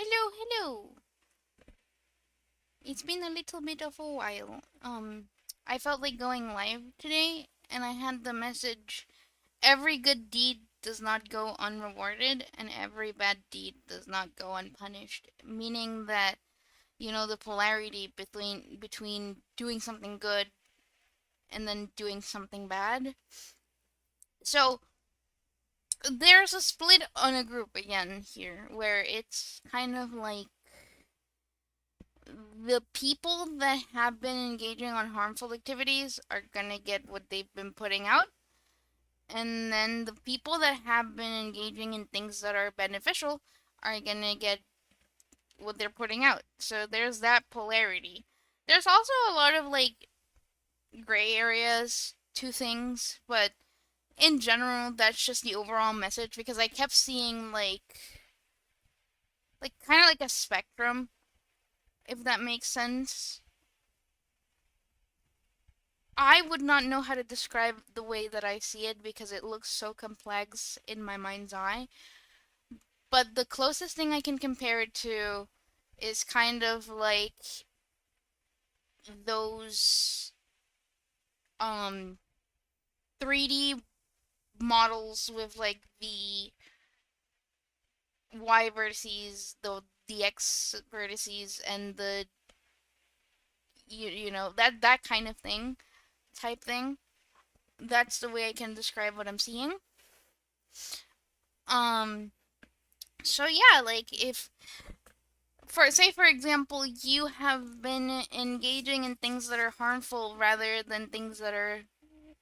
Hello, hello. It's been a little bit of a while. I felt like going live today, and I had the message: every good deed does not go unrewarded, and every bad deed does not go unpunished. Meaning that the polarity between doing something good and then doing something bad. So there's a split on a group again here, where it's kind of like the people that have been engaging on harmful activities are gonna get what they've been putting out, and then the people that have been engaging in things that are beneficial are gonna get what they're putting out. So there's that polarity. There's also a lot of like gray areas to things, but in general, that's just the overall message because I kept seeing like kind of like a spectrum, if that makes sense. I would not know how to describe the way that I see it because it looks so complex in my mind's eye. But the closest thing I can compare it to is kind of like those 3D models with like the Y vertices, the X vertices, and the that kind of thing, type thing. That's the way I can describe what I'm seeing. Um so yeah, like if for example, you have been engaging in things that are harmful rather than things that are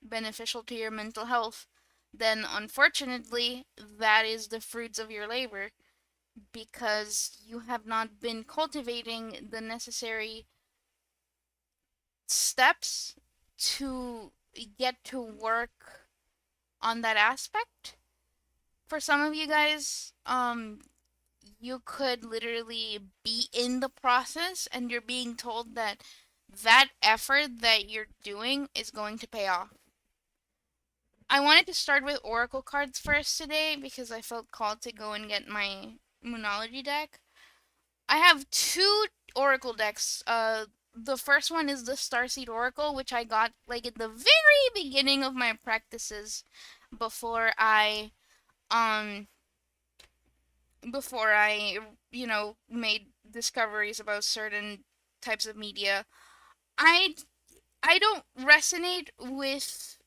beneficial to your mental health, then unfortunately that is the fruits of your labor because you have not been cultivating the necessary steps to get to work on that aspect. For some of you guys, you could literally be in the process and you're being told that that effort that you're doing is going to pay off. I wanted to start with Oracle cards first today because I felt called to go and get my Moonology deck. I have two Oracle decks. The first one is the Starseed Oracle, which I got like at the very beginning of my practices before I um before I made discoveries about certain types of media. I I don't resonate with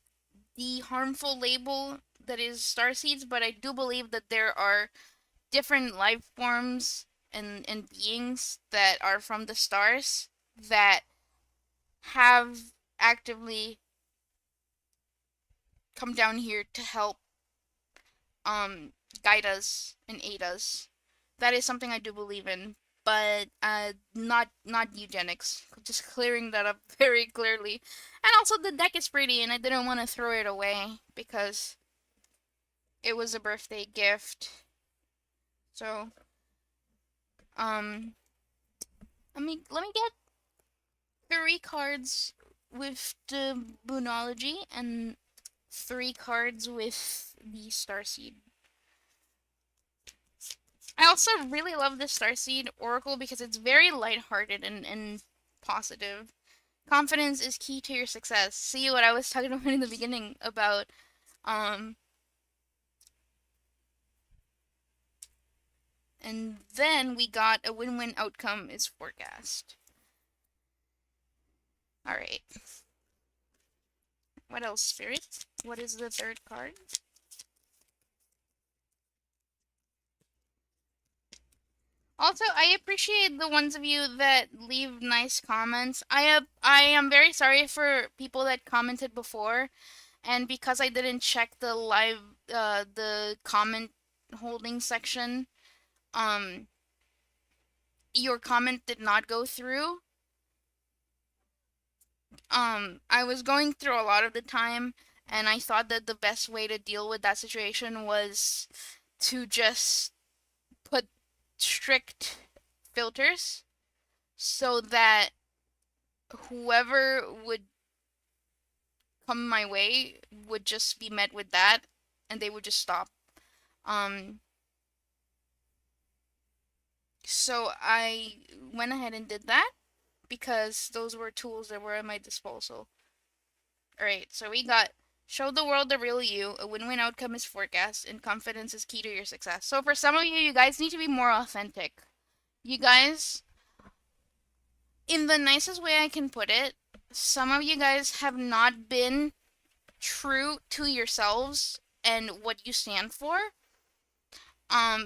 the harmful label that is starseeds, but I do believe that there are different life forms and beings that are from the stars that have actively come down here to help um guide us and aid us. That is something I do believe in, but not eugenics. Just clearing that up very clearly. And also the deck is pretty, and I didn't want to throw it away because it was a birthday gift. So um, let me get three cards with the Boonology and three cards with the Starseed. I also really love the Starseed Oracle because it's very lighthearted and positive. Confidence is key to your success. See what I was talking about in the beginning about um and then we got a win-win outcome is forecast. All right. What else, Spirit? What is the third card? Also, I appreciate the ones of you that leave nice comments. I am very sorry for people that commented before, and because I didn't check the comment holding section, um your comment did not go through. I was going through a lot of the time, and I thought that the best way to deal with that situation was to just put strict filters so that whoever would come my way would just be met with that and they would just stop. Um So I went ahead and did that because those were tools that were at my disposal. All right, so we got show the world the real you, a win-win outcome is forecast, and confidence is key to your success. So for some of you, you guys need to be more authentic. You guys, in the nicest way I can put it, some of you guys have not been true to yourselves and what you stand for.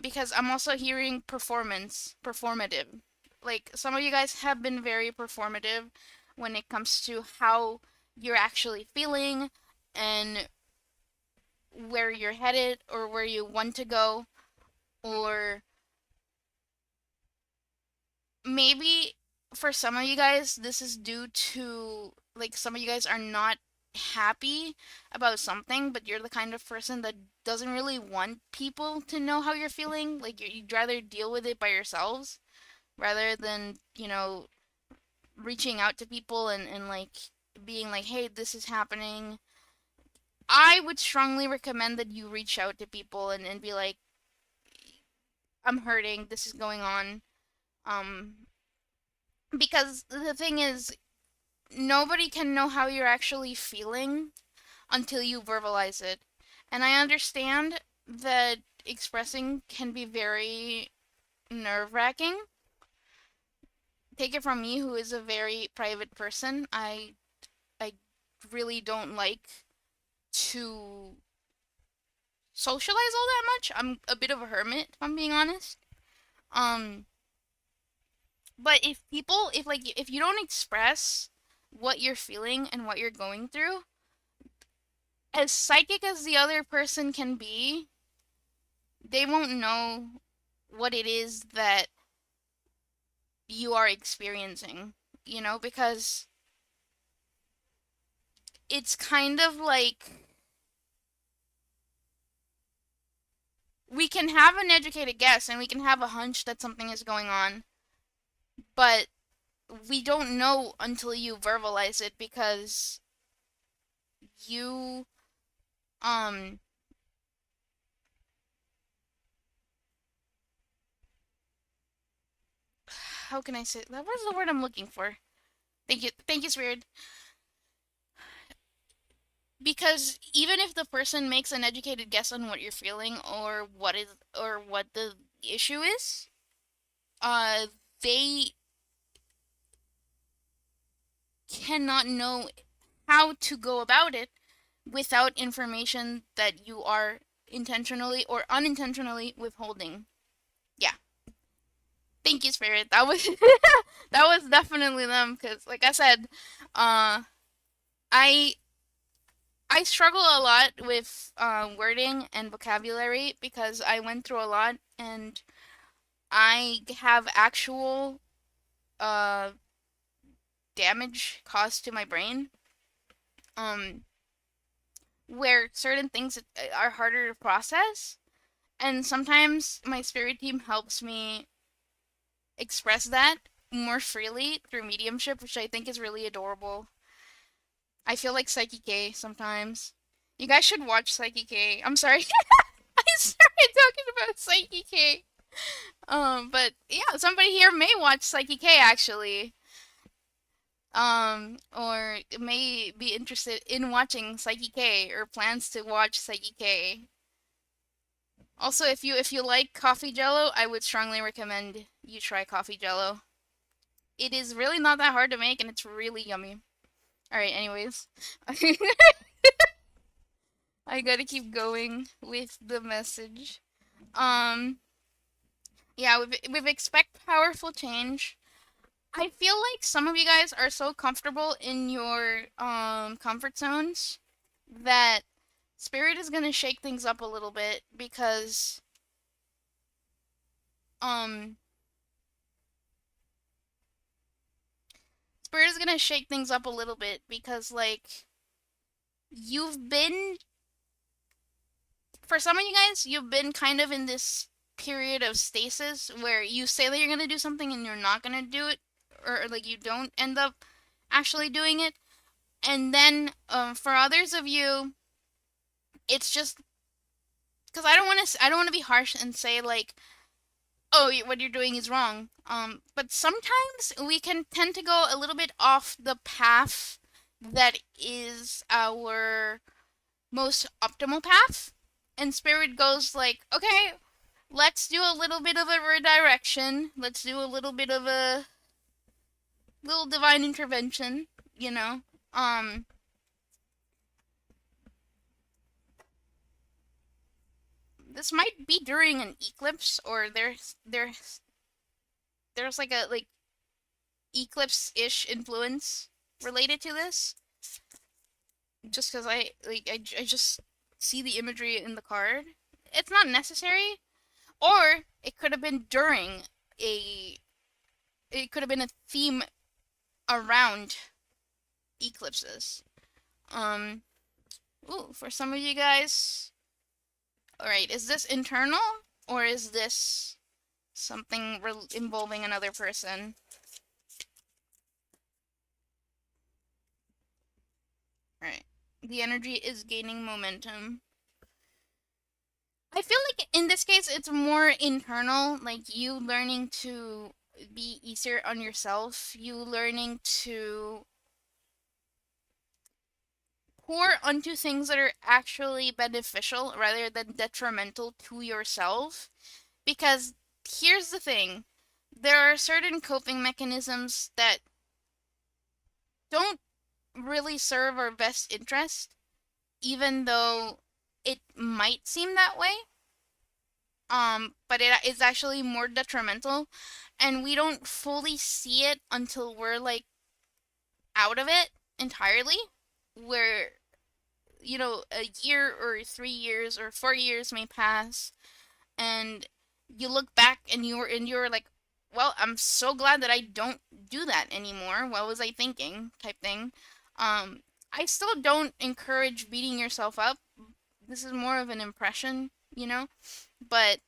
Because I'm also hearing performative. Like some of you guys have been very performative when it comes to how you're actually feeling and where you're headed or where you want to go, or maybe for some of you guys this is due to like some of you guys are not happy about something, but you're the kind of person that doesn't really want people to know how you're feeling. Like you'd rather deal with it by yourselves rather than, reaching out to people and like being like, hey, this is happening. I would strongly recommend that you reach out to people and be like, I'm hurting, this is going on. Um, because the thing is, nobody can know how you're actually feeling until you verbalize it. And I understand that expressing can be very nerve wracking. Take it from me, who is a very private person. I really don't like to socialize all that much. I'm a bit of a hermit, if I'm being honest. Um, but if you don't express what you're feeling and what you're going through, as psychic as the other person can be, they won't know what it is that you are experiencing, because it's kind of like we can have an educated guess and we can have a hunch that something is going on, but we don't know until you verbalize it because you um how can I say that? What's the word I'm looking for? Thank you, Spirit. Because even if the person makes an educated guess on what you're feeling or what the issue is, uh, they cannot know how to go about it without information that you are intentionally or unintentionally withholding. Yeah. Thank you, Spirit. That was that was definitely them because, like I said, uh, I I struggle a lot with wording and vocabulary because I went through a lot and I have actual uh, damage caused to my brain. Um, where certain things are harder to process, and sometimes my spirit team helps me express that more freely through mediumship, which I think is really adorable. I feel like Psyche K sometimes. You guys should watch Psyche K. I'm sorry. I started talking about Psyche K. But yeah, somebody here may watch Psyche K actually. Or may be interested in watching Psyche K or plans to watch Psyche K. Also, if you like coffee jello, I would strongly recommend you try coffee jello. It is really not that hard to make and it's really yummy. All right, anyways. I gotta keep going with the message. Um, yeah, we've expect powerful change. I feel like some of you guys are so comfortable in your comfort zones that Spirit is gonna shake things up a little bit because um Spirit is gonna shake things up a little bit because like you've been for some of you guys, you've been kind of in this period of stasis where you say that you're gonna do something and you're not gonna do it, or like you don't end up actually doing it. And then for others of you, it's just because I don't want to be harsh and say like, oh, what you're doing is wrong. But sometimes we can tend to go a little bit off the path that is our most optimal path. And Spirit goes like, okay, let's do a little bit of a redirection. Let's do a little bit of a little divine intervention, you know. Um, this might be during an eclipse, or there's like a like eclipse-ish influence related to this. Just because I just see the imagery in the card. It's not necessary, or it could have been during a. It could have been a theme around eclipses. Um, ooh, for some of you guys, all right, is this internal or is this something involving another person? All right, the energy is gaining momentum. I feel like in this case it's more internal, like you learning to be easier on yourself, you learning to pour onto things that are actually beneficial rather than detrimental to yourself. Because here's the thing, there are certain coping mechanisms that don't really serve our best interest, even though it might seem that way. But it is actually more detrimental, and we don't fully see it until we're like out of it entirely. Where a year or 3 years or 4 years may pass, and you look back and you're like, well, I'm so glad that I don't do that anymore. What was I thinking? Type thing. I still don't encourage beating yourself up. This is more of an impression, but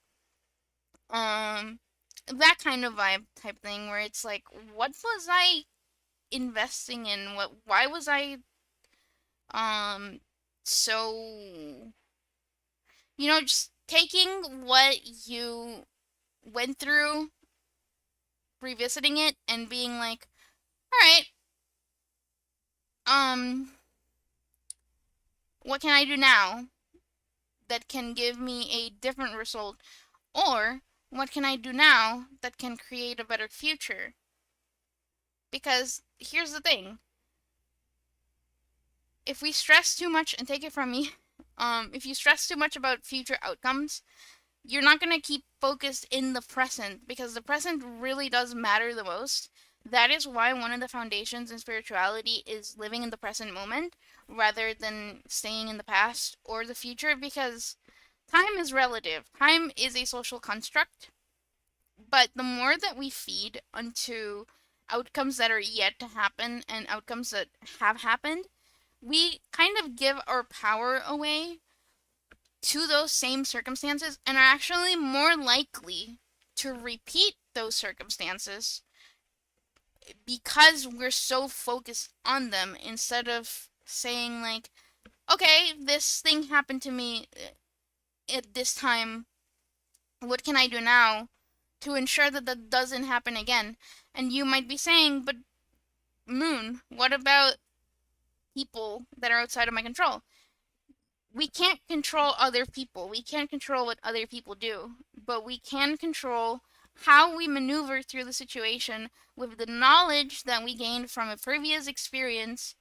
um that kind of vibe type thing where it's like, what was I investing in? Why was I um so just taking what you went through, revisiting it and being like, all right, um what can I do now that can give me a different result? Or what can I do now that can create a better future? Because here's the thing, if we stress too much, and take it from me, if you stress too much about future outcomes, you're not going to keep focused in the present, because the present really does matter the most. That is why one of the foundations in spirituality is living in the present moment rather than staying in the past or the future, because time is relative. Time is a social construct, but the more that we feed onto outcomes that are yet to happen and outcomes that have happened, we kind of give our power away to those same circumstances and are actually more likely to repeat those circumstances because we're so focused on them, instead of saying like, okay, this thing happened to me at this time, what can I do now to ensure that that doesn't happen again? And you might be saying, but Moon, what about people that are outside of my control? We can't control other people. We can't control what other people do, but we can control how we maneuver through the situation with the knowledge that we gained from a previous experience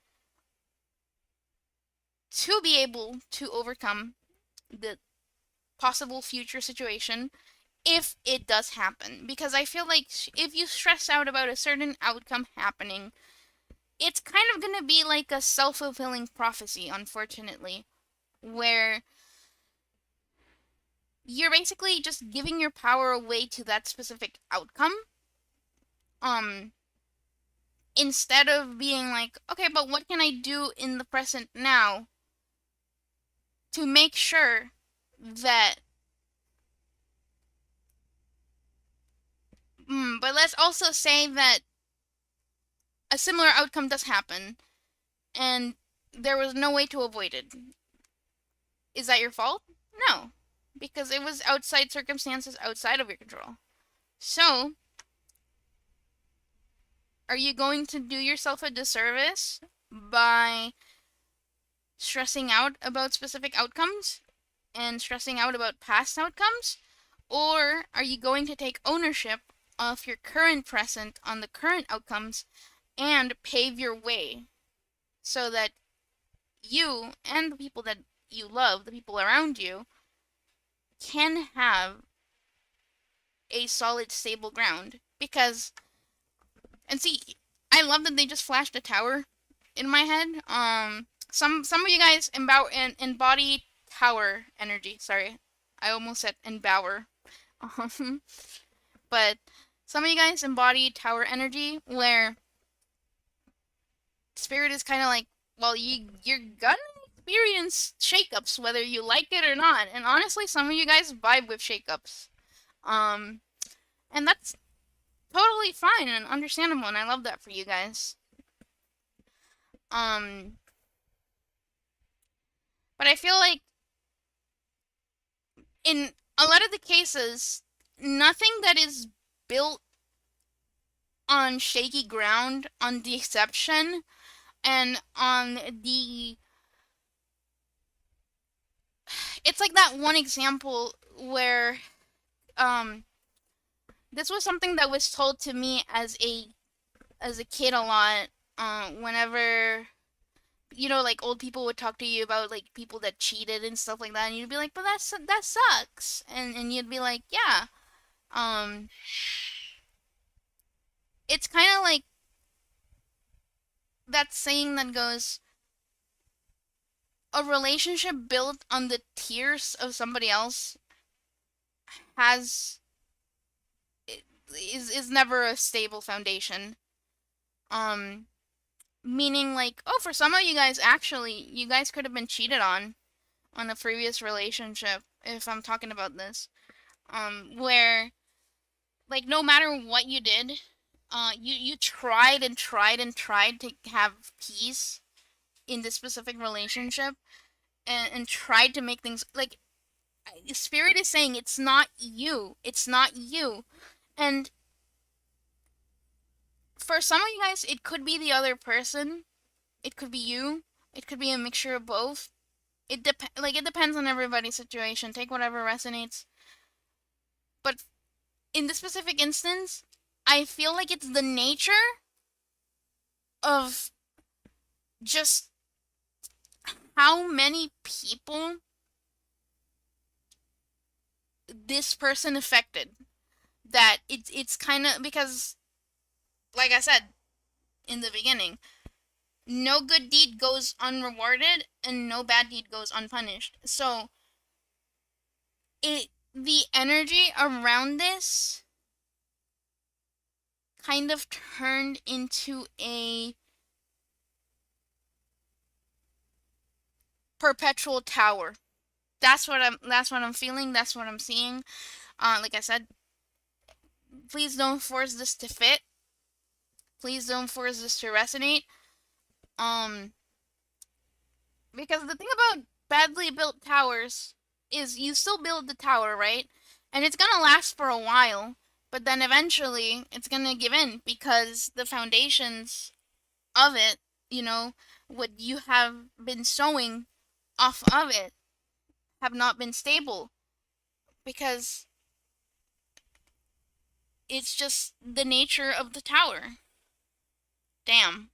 to be able to overcome the possible future situation if it does happen. Because I feel like if you stress out about a certain outcome happening, it's kind of going to be like a self-fulfilling prophecy, unfortunately, where you're basically just giving your power away to that specific outcome, um instead of being like, okay, but what can I do in the present now to make sure that but let's also say that a similar outcome does happen and there was no way to avoid it. Is that your fault? No, because it was outside circumstances outside of your control. So, are you going to do yourself a disservice by stressing out about specific outcomes and stressing out about past outcomes? Or are you going to take ownership of your current present on the current outcomes and pave your way so that you and the people that you love, the people around you, can have a solid, stable ground? Because, and see, I love that they just flashed a tower in my head. Some of you guys embody tower energy. Sorry, I almost said embower. Um, but some of you guys embody tower energy, where spirit is kind of like, well, you're gonna experience shakeups whether you like it or not. And honestly, some of you guys vibe with shakeups. Um, and that's totally fine and understandable, and I love that for you guys. Um, but I feel like in a lot of the cases, nothing that is built on shaky ground, on deception, and on the. It's like that one example where um this was something that was told to me as a kid a lot. Whenever like old people would talk to you about like people that cheated and stuff like that, and you'd be like, "But that sucks," and you'd be like, "Yeah." Um, it's kind of like that saying that goes, "A relationship built on the tears of somebody else has is never a stable foundation." Um, Meaning like, oh, for some of you guys, actually, you guys could have been cheated on a previous relationship. If I'm talking about this, where like no matter what you did, you tried and tried and tried to have peace in this specific relationship, and tried to make things like spirit is saying it's not you, it's not you, and for some of you guys, it could be the other person, it could be you, it could be a mixture of both. It depends on everybody's situation. Take whatever resonates. But in this specific instance, I feel like it's the nature of just how many people this person affected, that it's kind of because, like I said in the beginning, no good deed goes unrewarded and no bad deed goes unpunished. So the energy around this kind of turned into a perpetual tower. That's what I'm feeling, that's what I'm seeing. Like I said, please don't force this to fit. Please don't force this to resonate. Um because the thing about badly built towers is you still build the tower, right? And it's going to last for a while, but then eventually it's going to give in because the foundations of it, what you have been sowing off of it, have not been stable, because it's just the nature of the tower. Damn.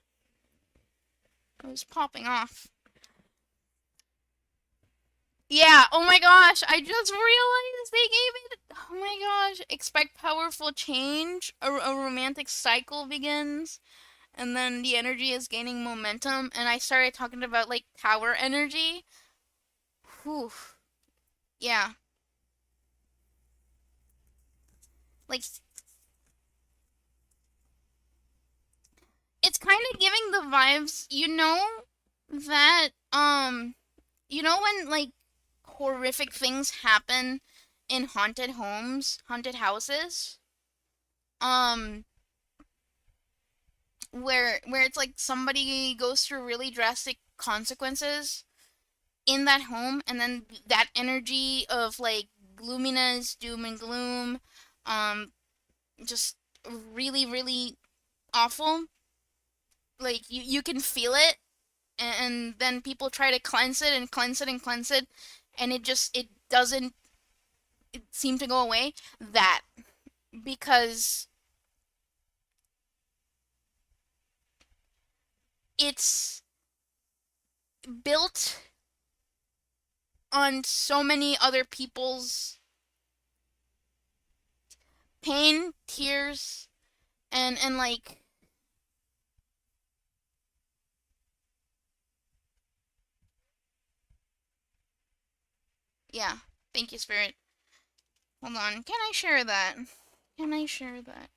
It was popping off. Yeah, oh my gosh, I just realized they gave it. Oh my gosh, expect powerful change. A romantic cycle begins, and then the energy is gaining momentum. And I started talking about like tower energy. Whew. Yeah. Like, it's kind of giving the vibes, that, when like horrific things happen in haunted homes, haunted houses, um, where it's like somebody goes through really drastic consequences in that home, and then that energy of like gloominess, doom and gloom, um just really, really awful. Like you can feel it, and then people try to cleanse it and cleanse it and cleanse it, and it doesn't seem to go away. That because it's built on so many other people's pain, tears, and like yeah. Thank you, Spirit. Hold on. Can I share that? Can I share that?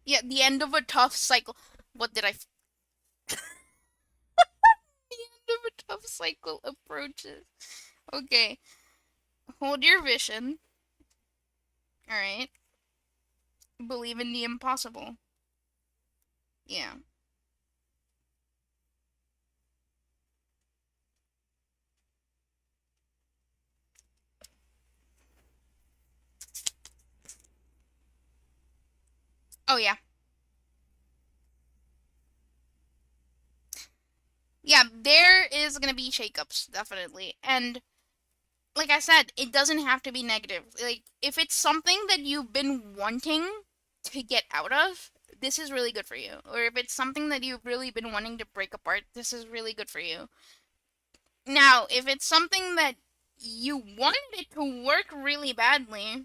Yeah, the end of a tough cycle. What did I? The end of a tough cycle approaches. Okay, hold your vision. All right. Believe in the impossible. Yeah. Oh yeah. Yeah, there is gonna be shakeups, definitely. And like I said, it doesn't have to be negative. Like, if it's something that you've been wanting to get out of, this is really good for you. Or if it's something that you've really been wanting to break apart, this is really good for you. Now, if it's something that you wanted it to work really badly,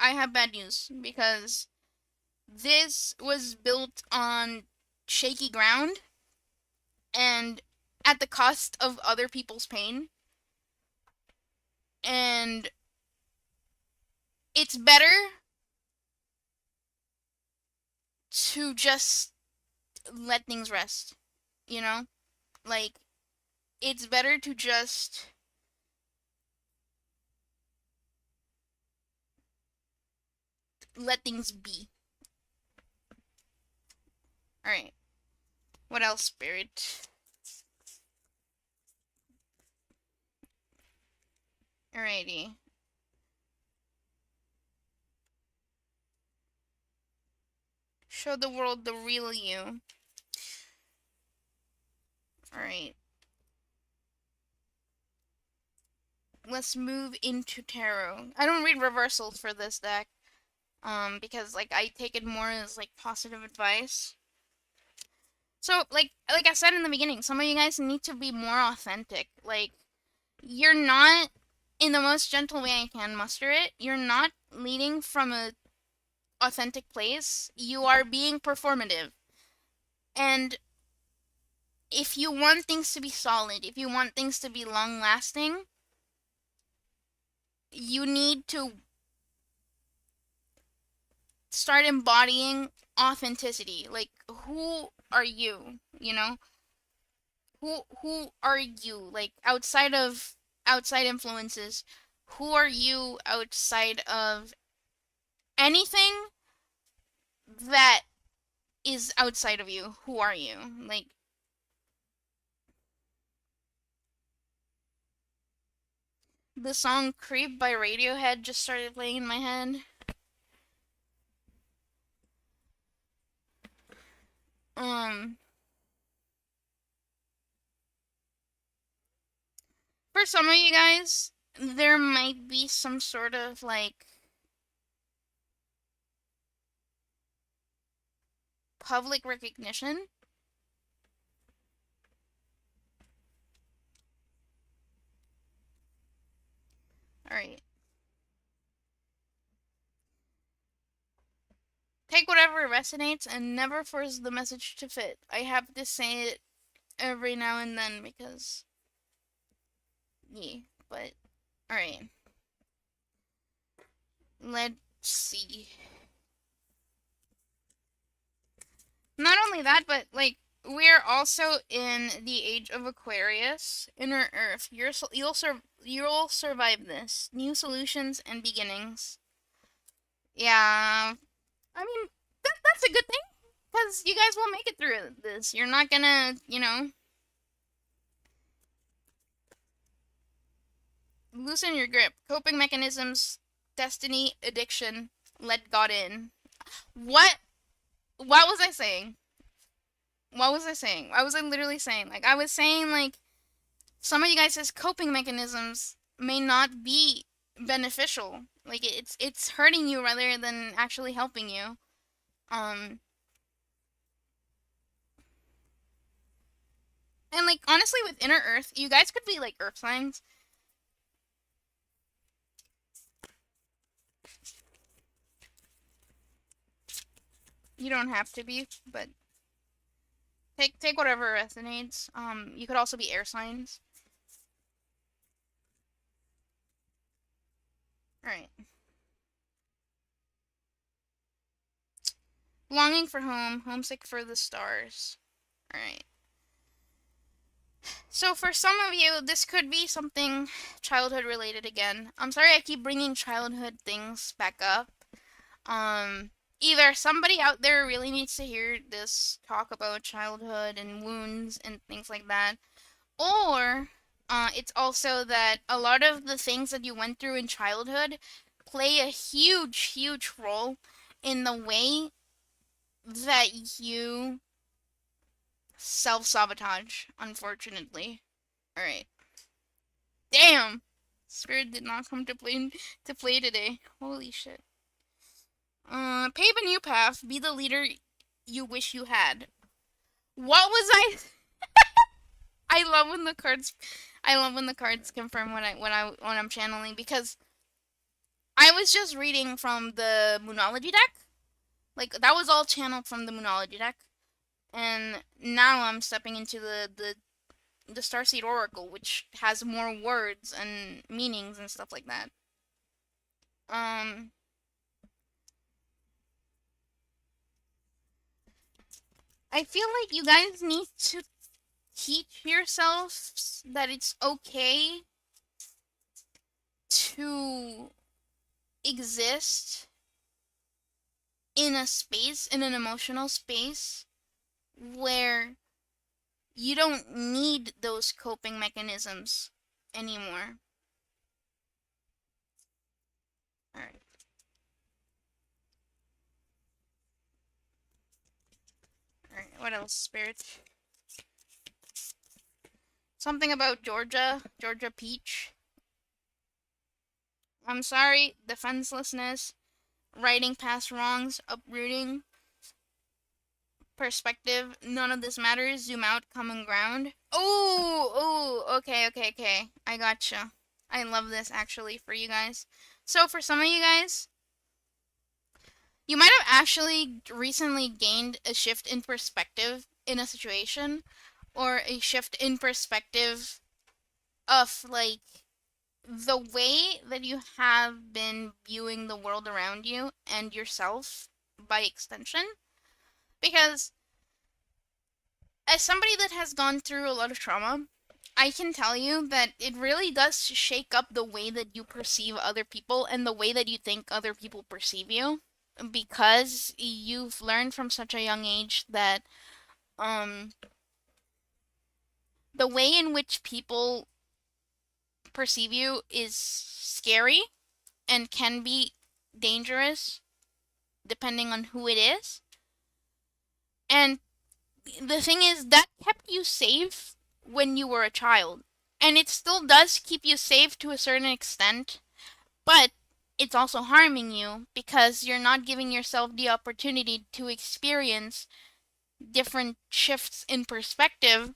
I have bad news because this was built on shaky ground and at the cost of other people's pain. And it's better to just let things rest, you know? Like, it's better to just let things be. Alright. What else, Spirit? Alrighty. Show the world the real you. Alright. Let's move into tarot. I don't read reversals for this deck. Because like I take it more as like positive advice. So like I said in the beginning, some of you guys need to be more authentic. Like you're not in the most gentle way I can muster it. You're not leading from a authentic place. You are being performative. And if you want things to be solid, if you want things to be long lasting, you need to start embodying authenticity. Like who are you, you know? Who are you? Like outside influences, who are you outside of anything that is outside of you? Who are you? Like the song Creep by Radiohead just started playing in my head. Um for some of you guys, there might be some sort of like public recognition. All right. Take whatever resonates and never force the message to fit. I have to say it every now and then because yeah, but all right. Let's see. Not only that, but like we're also in the age of Aquarius, inner Earth. You'll survive this. New solutions and beginnings. Yeah, I mean that's a good thing because you guys will make it through this. You're not gonna, Loosen your grip. Coping mechanisms, destiny, addiction, let God in. What? What was I saying? What was I saying? What was I literally saying? Like, I was saying, like, some of you guys' coping mechanisms may not be beneficial. Like, it's hurting you rather than actually helping you. Um, and, like, honestly, with Inner Earth, you guys could be, like, Earth signs. You don't have to be, but take whatever resonates. You could also be air signs. Alright. Longing for home, homesick for the stars. Alright. So for some of you, this could be something childhood related again. I'm sorry I keep bringing childhood things back up. Either somebody out there really needs to hear this talk about childhood and wounds and things like that, or it's also that a lot of the things that you went through in childhood play a huge, huge role in the way that you self-sabotage, unfortunately. Alright. Damn! Spirit did not come to play today. Holy shit. Pave a new path. Be the leader you wish you had. What was I? I love when the cards. I love when the cards confirm when I'm channeling, because I was just reading from the Moonology deck. Like, that was all channeled from the Moonology deck, and now I'm stepping into the Starseed Oracle, which has more words and meanings and stuff like that. Um, I feel like you guys need to teach yourselves that it's okay to exist in a space, in an emotional space, where you don't need those coping mechanisms anymore. Alright. Alright, what else, spirits? Something about Georgia Peach. I'm sorry, defenselessness, righting past wrongs, uprooting, perspective, none of this matters, zoom out, common ground. Okay. I gotcha. I love this actually for you guys. So for some of you guys, you might have actually recently gained a shift in perspective in a situation, or a shift in perspective of, like, the way that you have been viewing the world around you and yourself by extension. Because as somebody that has gone through a lot of trauma, I can tell you that it really does shake up the way that you perceive other people and the way that you think other people perceive you, because you've learned from such a young age that um the way in which people perceive you is scary and can be dangerous depending on who it is. And the thing is, that kept you safe when you were a child. And it still does keep you safe to a certain extent, but it's also harming you because you're not giving yourself the opportunity to experience different shifts in perspective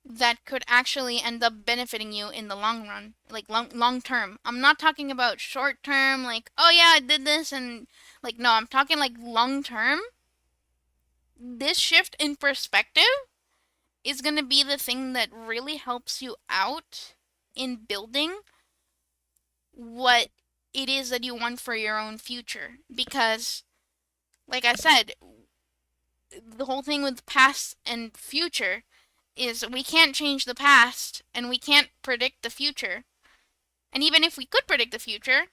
that could actually end up benefiting you in the long run, like long term. I'm not talking about short term, like, oh yeah, I did this, and, like, no, I'm talking like long term. This shift in perspective is going to be the thing that really helps you out in building what it is that you want for your own future. Because, like I said, the whole thing with past and future is we can't change the past and we can't predict the future. And even if we could predict the future,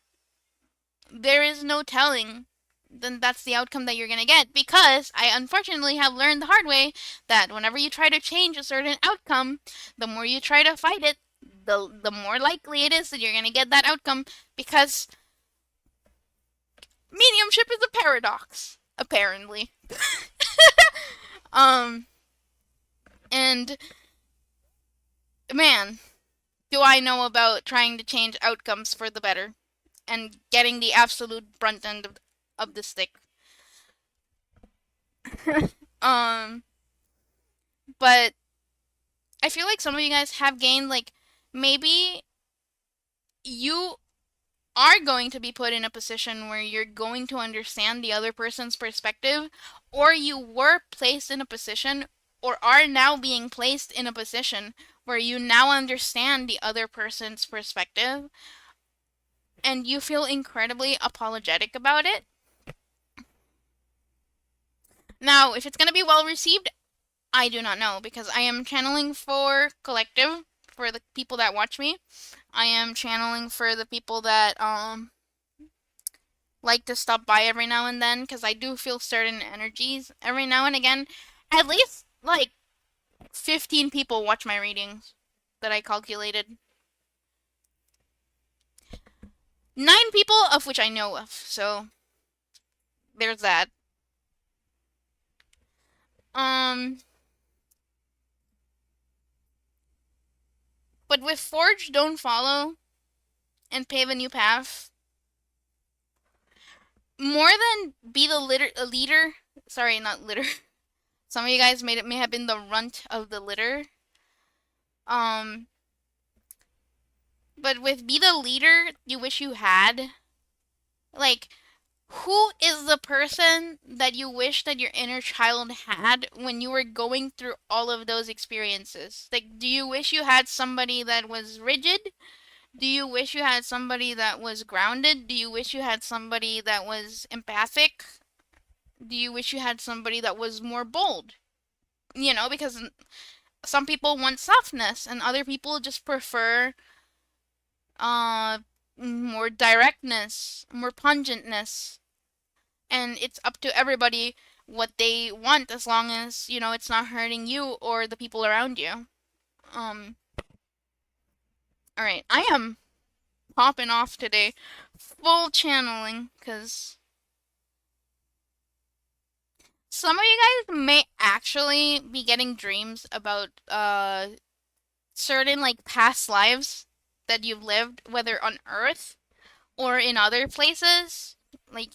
there is no telling then that's the outcome that you're going to get, because I unfortunately have learned the hard way that whenever you try to change a certain outcome, the more you try to fight it, the more likely it is that you're gonna get that outcome because mediumship is a paradox, apparently. um, and man, do I know about trying to change outcomes for the better and getting the absolute brunt end of the stick. um, but I feel like some of you guys have gained like maybe you are going to be put in a position where you're going to understand the other person's perspective, or you were placed in a position or are now being placed in a position where you now understand the other person's perspective and you feel incredibly apologetic about it. Now, if it's going to be well received, I do not know because I am channeling for collective for the people that watch me. I am channeling for the people that like to stop by every now and then because I do feel certain energies every now and again. At least like 15 people watch my readings that I calculated. 9 people of which I know of. So there's that. Um but with Forge Don't Follow and Pave a New Path, more than be the leader, sorry, not litter. Some of you guys may have been the runt of the litter. Um but with be the leader you wish you had, like who is the person that you wish that your inner child had when you were going through all of those experiences? Like, do you wish you had somebody that was rigid? Do you wish you had somebody that was grounded? Do you wish you had somebody that was empathic? Do you wish you had somebody that was more bold? You know, because some people want softness and other people just prefer uh more directness, more pungentness. And it's up to everybody what they want as long as, you know, it's not hurting you or the people around you. Um all right, I am popping off today. Full channeling cuz some of you guys may actually be getting dreams about certain like past lives that you've lived whether on Earth or in other places. Like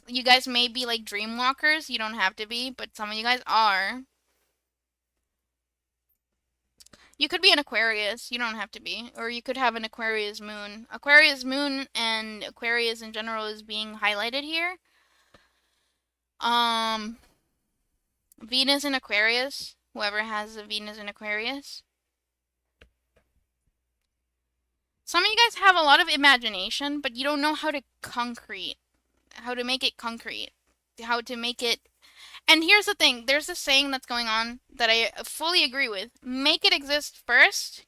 you guys may be like dream walkers, you don't have to be, but some of you guys are. You could be an Aquarius, you don't have to be. Or you could have an Aquarius moon. Aquarius moon and Aquarius in general is being highlighted here. Um, Venus in Aquarius, whoever has a Venus in Aquarius. Some of you guys have a lot of imagination, but you don't know how to make it concrete, how to make it. And here's the thing, there's this saying that's going on that I fully agree with. Make it exist first,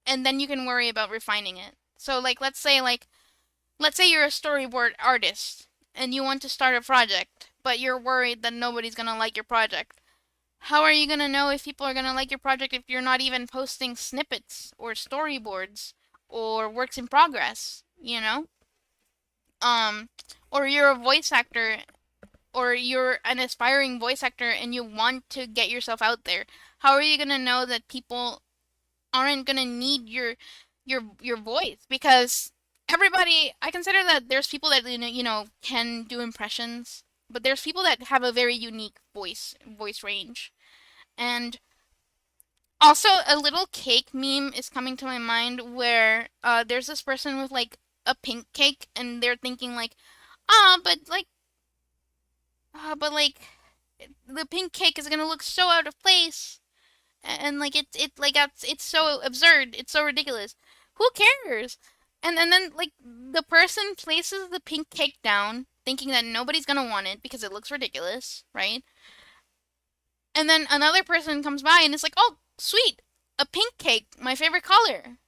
and then you can worry about refining it. So let's say you're a storyboard artist and you want to start a project, but you're worried that nobody's going to like your project. How are you going to know if people are going to like your project if you're not even posting snippets or storyboards or works in progress, you know? Um or you're a voice actor or you're an aspiring voice actor and you want to get yourself out there. How are you going to know that people aren't gonna need your voice because everybody I consider that there's people that can do impressions, but there's people that have a very unique voice range. And also a little cake meme is coming to my mind where there's this person with like a pink cake and they're thinking like but like the pink cake is gonna look so out of place and like it's so absurd, it's so ridiculous. Who cares? And then like the person places the pink cake down, thinking that nobody's gonna want it because it looks ridiculous, right? And then another person comes by and it's like, oh, sweet, a pink cake, my favorite color.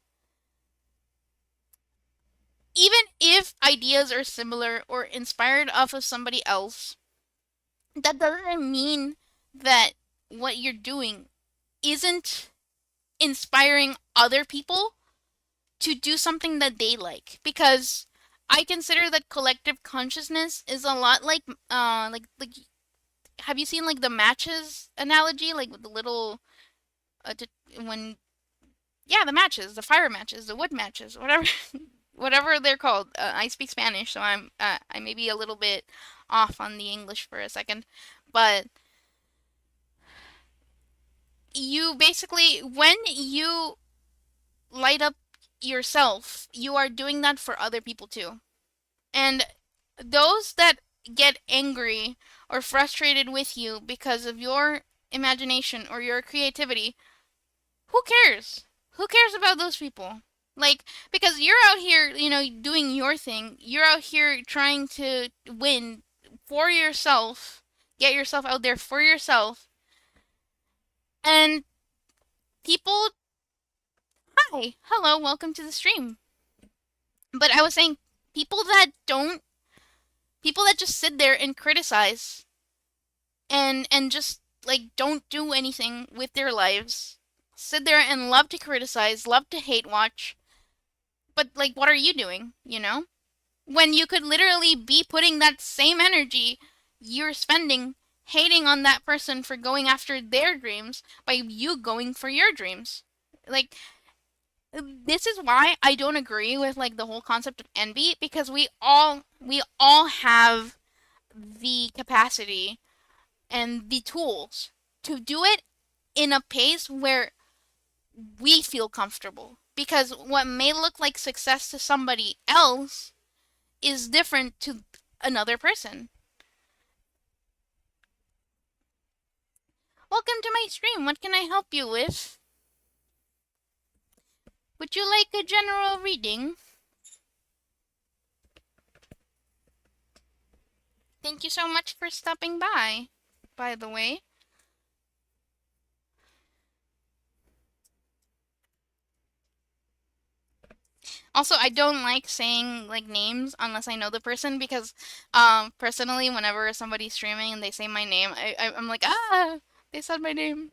Even if ideas are similar or inspired off of somebody else, that doesn't mean that what you're doing isn't inspiring other people to do something that they like, because I consider that collective consciousness is a lot like have you seen like the matches analogy, like with the little uh, t- when yeah, the matches, the fire matches, the wood matches, whatever whatever they're called. I speak Spanish, so I may be a little bit off on the English for a second, but you basically, when you light up yourself, you are doing that for other people too. And those that get angry or frustrated with you because of your imagination or your creativity, who cares? Who cares about those people? Like, because you're out here, doing your thing. You're out here trying to win for yourself, get yourself out there for yourself. And people, hi, hello, welcome to the stream. But I was saying, people that don't, people that just sit there and criticize and just like don't do anything with their lives, sit there and love to criticize, love to hate watch. But like, what are you doing? When you could literally be putting that same energy you're spending hating on that person for going after their dreams by you going for your dreams. Like, this is why I don't agree with like the whole concept of envy, because we all have the capacity and the tools to do it in a pace where we feel comfortable. Because what may look like success to somebody else is different to another person. Welcome to my stream. What can I help you with? Would you like a general reading? Thank you so much for stopping by the way. Also, I don't like saying like names unless I know the person, because personally, whenever somebody's streaming and they say my name, I'm like, ah, they said my name.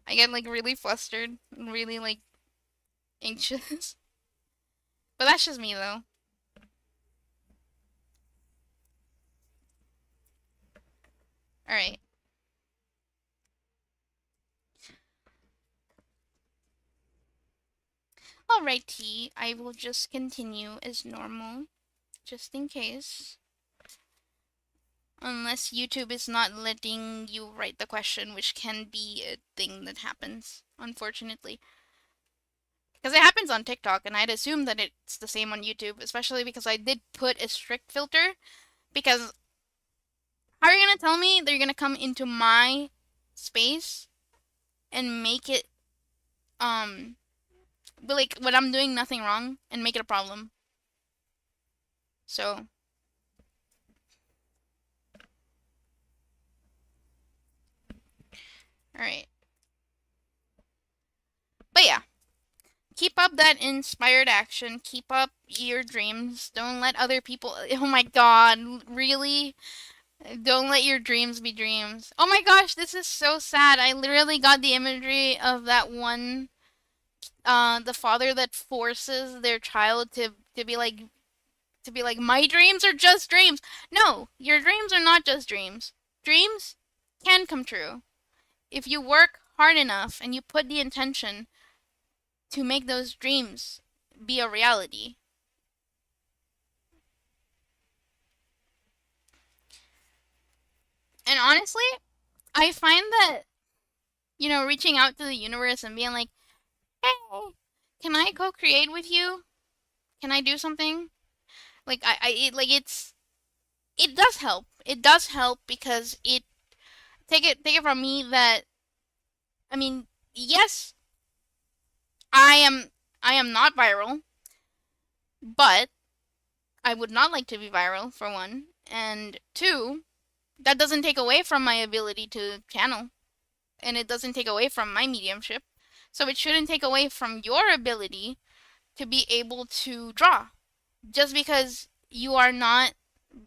I get like really flustered and really like anxious. But that's just me though. All right. Alrighty, I will just continue as normal, just in case. Unless YouTube is not letting you write the question, which can be a thing that happens, unfortunately. Because it happens on TikTok, and I'd assume that it's the same on YouTube, especially because I did put a strict filter. Because how are you gonna tell me they're gonna come into my space and make it, but like when I'm doing nothing wrong and make it a problem? So, alright. But yeah, keep up that inspired action. Keep up your dreams. Don't let other people. Oh my god, really? Don't let your dreams be dreams. Oh my gosh, this is so sad. I literally got the imagery of that one, the father that forces their child to be like, my dreams are just dreams. No, your dreams are not just dreams. Dreams can come true if you work hard enough and you put the intention to make those dreams be a reality. And honestly, I find that, reaching out to the universe and being like, hey, can I co-create with you? Can I do something? Like it does help. It does help because take it from me that, I mean, yes, I am I am not viral, but I would not like to be viral, for one. And two, that doesn't take away from my ability to channel, and it doesn't take away from my mediumship. So it shouldn't take away from your ability to be able to draw. Just because you are not,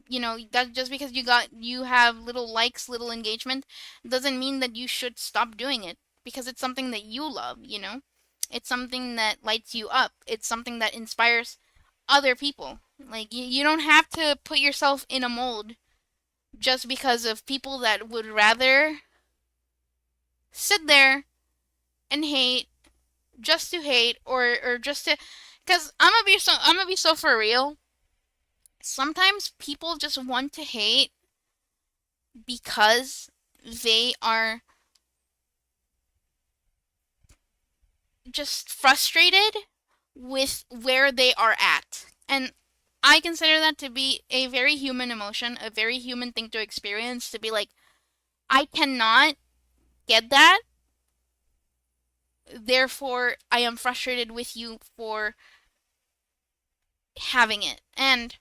that just because you have little likes, little engagement, doesn't mean that you should stop doing it. because it's something that you love, you know? It's something that lights you up. It's something that inspires other people. Like, you don't have to put yourself in a mold just because of people that would rather sit there and hate just to hate, or just to, because I'm gonna be so for real. Sometimes people just want to hate because they are just frustrated with where they are at. And I consider that to be a very human emotion, a very human thing to experience, to be like, I cannot get that, therefore I am frustrated with you for having it. And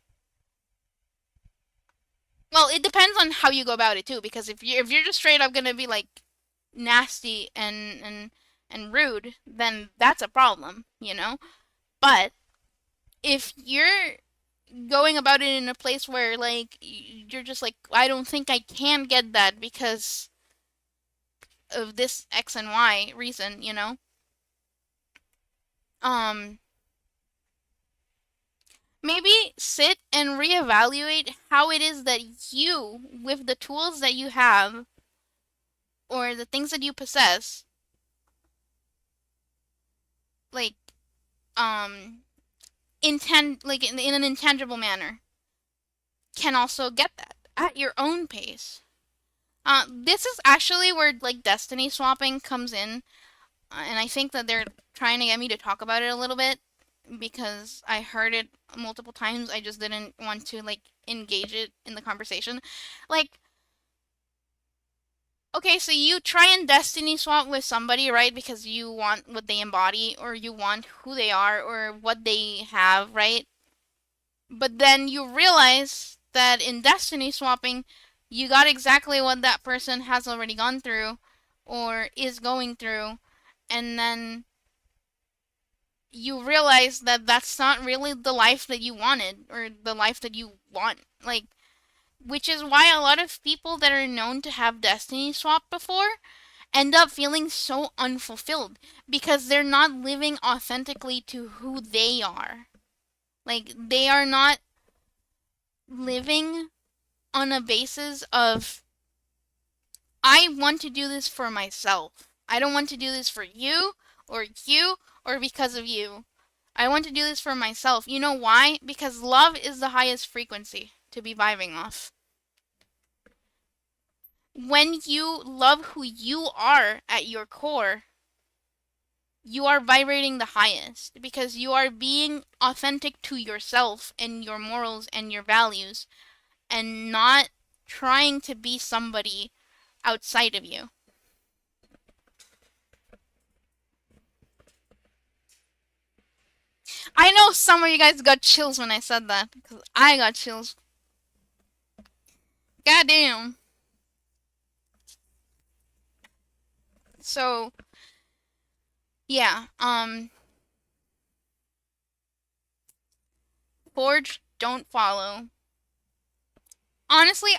well, it depends on how you go about it too, because if you're just straight up gonna be like nasty and rude, then that's a problem, you know? But if you're going about it in a place where like you're just like, I don't think I can get that because of this X and Y reason, you know? Um Maybe sit and reevaluate how it is that you, with the tools that you have or the things that you possess, like um intend, like in an intangible manner, can also get that at your own pace. This is actually where like destiny swapping comes in, and I think that they're trying to get me to talk about it a little bit because I heard it multiple times. I just didn't want to like engage it in the conversation. Like, okay, so you try and destiny swap with somebody, right? Because you want what they embody, or you want who they are, or what they have, right? But then you realize that in destiny swapping, you got exactly what that person has already gone through or is going through, and then you realize that that's not really the life that you wanted or the life that you want. Like, which is why a lot of people that are known to have destiny swap before end up feeling so unfulfilled because they're not living authentically to who they are. Like, they are not living on a basis of, I want to do this for myself. I don't want to do this for you or because of you. I want to do this for myself. You know why? Because love is the highest frequency to be vibing off. When you love who you are at your core, you are vibrating the highest because you are being authentic to yourself and your morals and your values and not trying to be somebody outside of you. I know some of you guys got chills when I said that because I got chills. Goddamn. So, yeah, forge, don't follow. Honestly,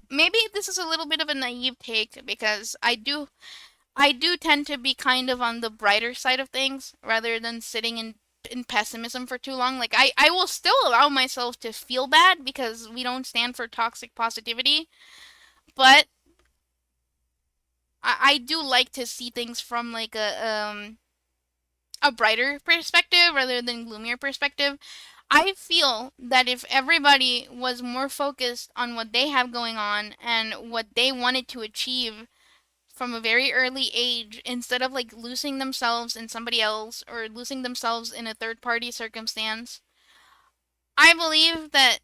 maybe this is a little bit of a naive take because I do tend to be kind of on the brighter side of things rather than sitting in pessimism for too long. Like, I will still allow myself to feel bad because we don't stand for toxic positivity, but I do like to see things from like a brighter perspective rather than gloomier perspective. I feel that if everybody was more focused on what they have going on and what they wanted to achieve from a very early age, instead of like losing themselves in somebody else or losing themselves in a third party circumstance, I believe that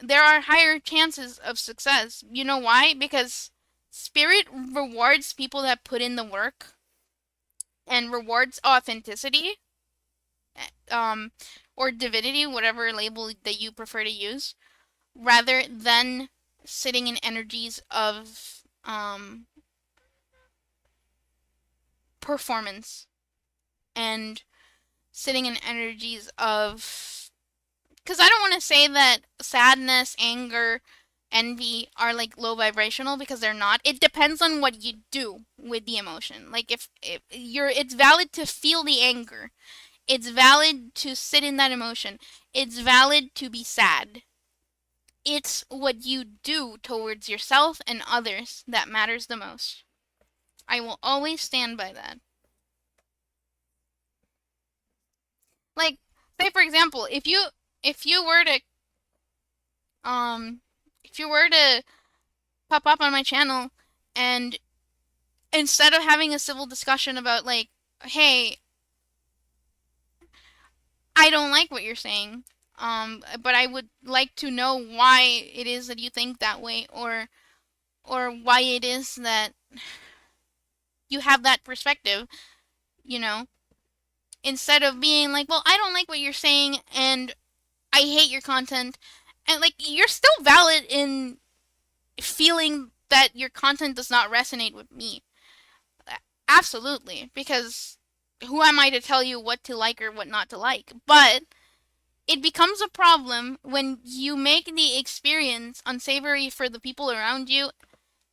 there are higher chances of success. You know why? Because spirit rewards people that put in the work and rewards authenticity, um, or divinity, whatever label that you prefer to use, rather than sitting in energies of performance and sitting in energies of. Because I don't want to say that sadness, anger, envy are like low vibrational because they're not. It depends on what you do with the emotion. Like if you're it's valid to feel the anger. It's valid to sit in that emotion. It's valid to be sad. It's what you do towards yourself and others that matters the most. I will always stand by that. Like, say for example, if you were to um if you were to pop up on my channel and instead of having a civil discussion about like, hey, I don't like what you're saying, but I would like to know why it is that you think that way, or why it is that you have that perspective, you know, instead of being like, well, I don't like what you're saying and I hate your content, and like you're still valid in feeling that your content does not resonate with me. Absolutely, because who am I to tell you what to like or what not to like? But it becomes a problem when you make the experience unsavory for the people around you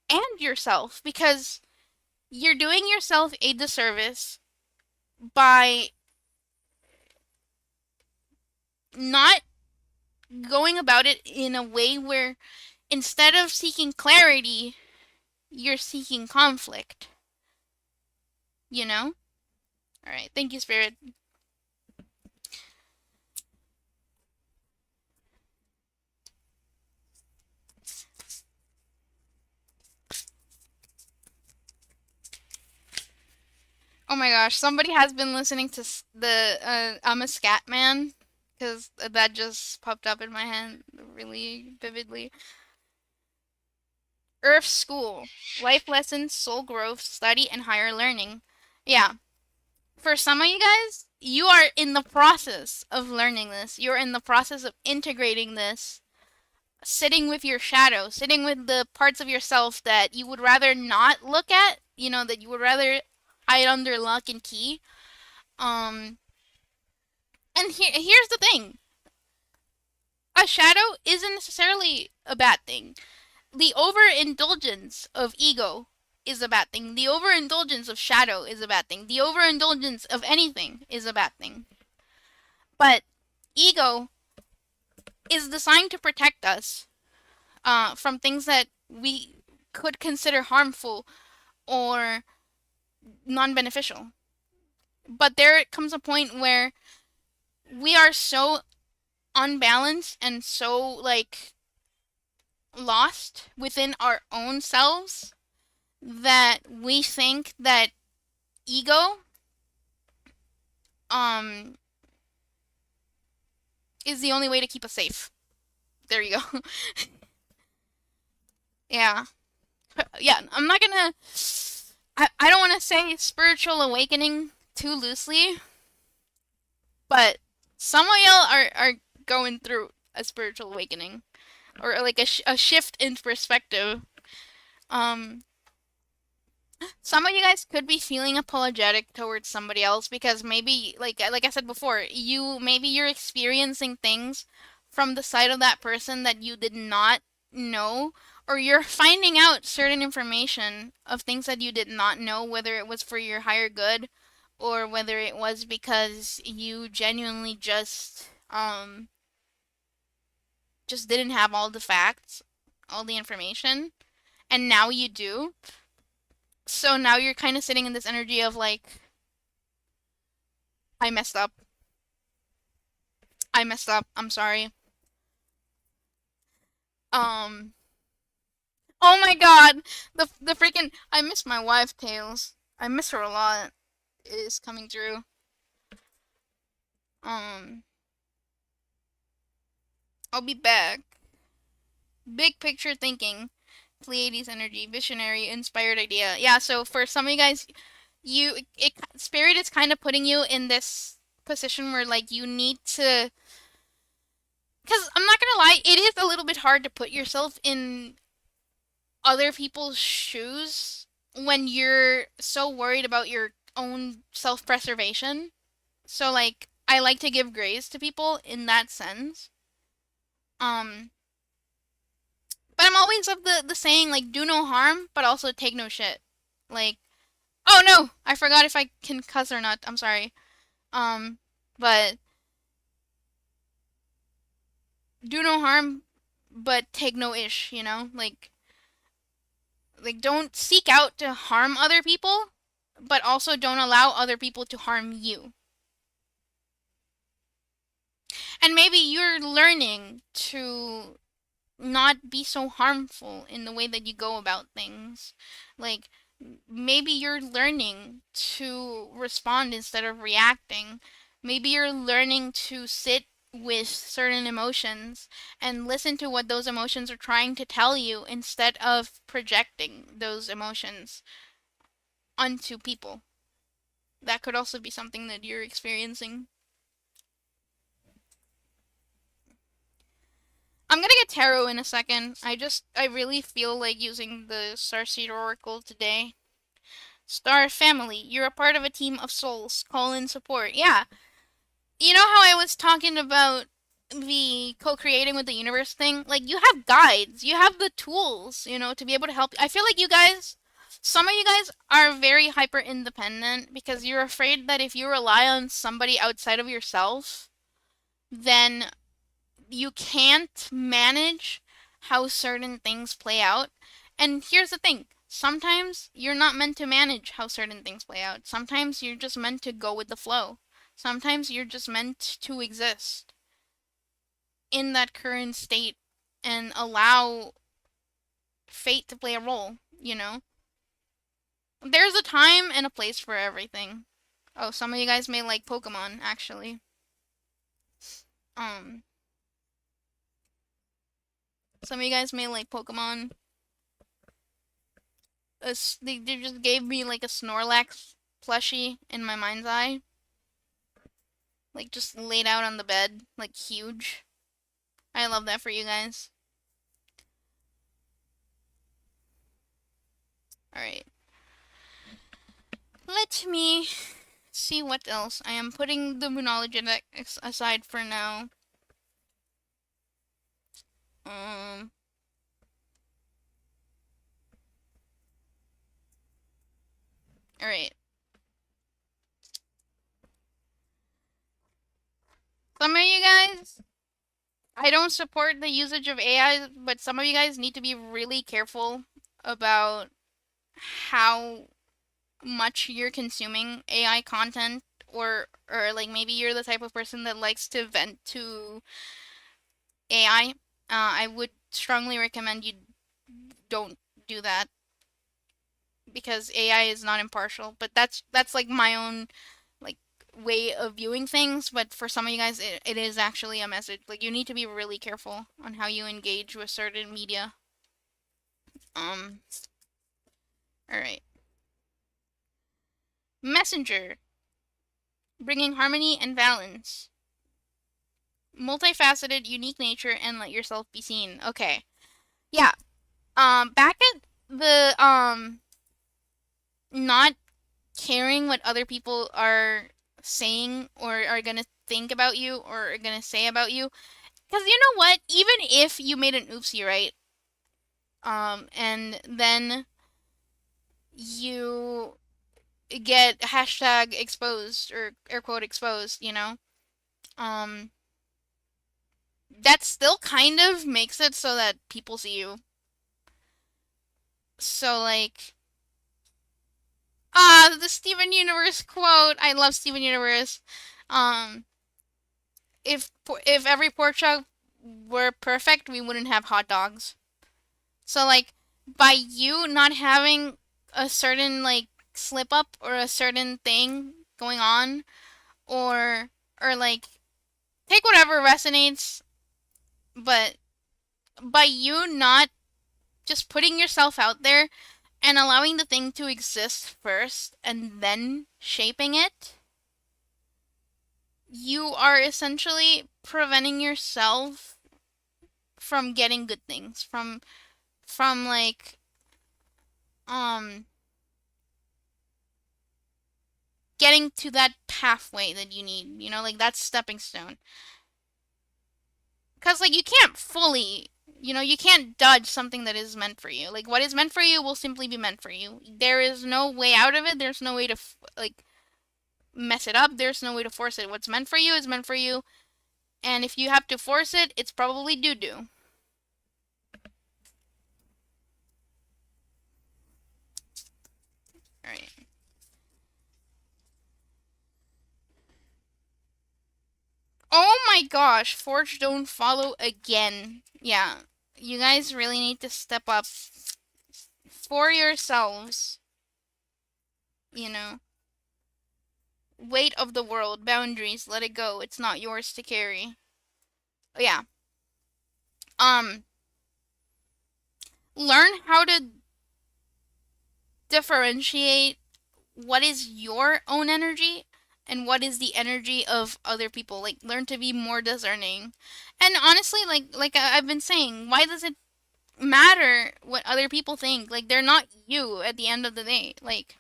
and yourself, because you're doing yourself a disservice by not going about it in a way where instead of seeking clarity, you're seeking conflict, you know? All right, thank you, Spirit. Oh my gosh, somebody has been listening to the I'm a Scat Man, because that just popped up in my head really vividly. Earth School, life lessons, soul growth, study, and higher learning. Yeah, for some of you guys, you are in the process of learning this. You're in the process of integrating this, sitting with your shadow, sitting with the parts of yourself that you would rather not look at, you know, that you would rather hide under lock and key. Um, and here's the thing: a shadow isn't necessarily a bad thing. The overindulgence of ego is a bad thing. The overindulgence of shadow is a bad thing. The overindulgence of anything is a bad thing. But ego is designed to protect us from things that we could consider harmful or non beneficial. But there comes a point where we are so unbalanced and so like lost within our own selves that we think that ego um is the only way to keep us safe. There you go. Yeah. Yeah, I'm not gonna I don't want to say spiritual awakening too loosely, but some of y'all are going through a spiritual awakening or like a shift in perspective. Um some of you guys could be feeling apologetic towards somebody else because maybe like I said before, you're experiencing things from the side of that person that you did not know, or you're finding out certain information of things that you did not know, whether it was for your higher good or whether it was because you genuinely just didn't have all the facts, all the information, and now you do. So now you're kind of sitting in this energy of like, I messed up. I messed up. I'm sorry. Um. Oh my God, the freaking I miss my wife Tails. I miss her a lot. It is coming through. Um. I'll be back. Big picture thinking. Pleiades energy, visionary, inspired idea. Yeah. So for some of you guys, spirit is kind of putting you in this position where like you need to. Because I'm not gonna lie, it is a little bit hard to put yourself in other people's shoes when you're so worried about your own self-preservation. So like I like to give grace to people in that sense. Um But I'm always of the saying like do no harm, but also take no shit. Like, oh no, I forgot if I can cuss or not. I'm sorry. Um, but do no harm, but take no ish. Like don't seek out to harm other people, but also don't allow other people to harm you. And maybe you're learning to not be so harmful in the way that you go about things. Like maybe you're learning to respond instead of reacting. Maybe you're learning to sit with certain emotions and listen to what those emotions are trying to tell you instead of projecting those emotions onto people. That could also be something that you're experiencing. I'm gonna get tarot in a second. I really feel like using the Starseed Oracle today. Star family, you're a part of a team of souls. Call in support. Yeah. You know how I was talking about the co-creating with the universe thing? Like, you have guides, you have the tools, to be able to help. I feel like some of you guys are very hyper independent because you're afraid that if you rely on somebody outside of yourself, then you can't manage how certain things play out. And here's the thing. Sometimes you're not meant to manage how certain things play out. Sometimes you're just meant to go with the flow. Sometimes you're just meant to exist in that current state and allow fate to play a role. There's a time and a place for everything. Oh, some of you guys may like Pokemon, actually. Um, some of you guys may like Pokemon. They just gave me like a Snorlax plushie in my mind's eye. Like just laid out on the bed, like huge. I love that for you guys. Alright. Let me see what else. I am putting the Moonology deck aside for now. Um. Alright. Some of you guys, I don't support the usage of AI, but some of you guys need to be really careful about how much you're consuming AI content, or like maybe you're the type of person that likes to vent to AI. I would strongly recommend you don't do that because AI is not impartial. But that's like my own like way of viewing things. But for some of you guys, it is actually a message. Like you need to be really careful on how you engage with certain media. Um. All right. Messenger, bringing harmony and balance. Multifaceted, unique nature, and let yourself be seen. Okay. Yeah. Back at the not caring what other people are saying or are gonna think about you or are gonna say about you. Because you know what? Even if you made an oopsie, right? And then you get hashtag exposed or air quote exposed. Um, that still kind of makes it so that people see you. So like, the Steven Universe quote. I love Steven Universe. Um, if every pork chop were perfect, we wouldn't have hot dogs. So like, by you not having a certain like slip up or a certain thing going on, or like take whatever resonates, but by you not just putting yourself out there and allowing the thing to exist first and then shaping it, you are essentially preventing yourself from getting good things, from like um getting to that pathway that you need, like that stepping stone. Cuz like you can't fully You can't dodge something that is meant for you. Like what is meant for you will simply be meant for you. There is no way out of it. There's no way to like mess it up. There's no way to force it. What's meant for you is meant for you. And if you have to force it, it's probably doo doo. All right. Oh my gosh, Forge don't follow again. Yeah, you guys really need to step up for yourselves. You know, weight of the world, boundaries, let it go. It's not yours to carry. Yeah. Um, learn how to differentiate what is your own energy and what is the energy of other people. Like learn to be more discerning. And honestly, like I've been saying, why does it matter what other people think? Like they're not you at the end of the day. Like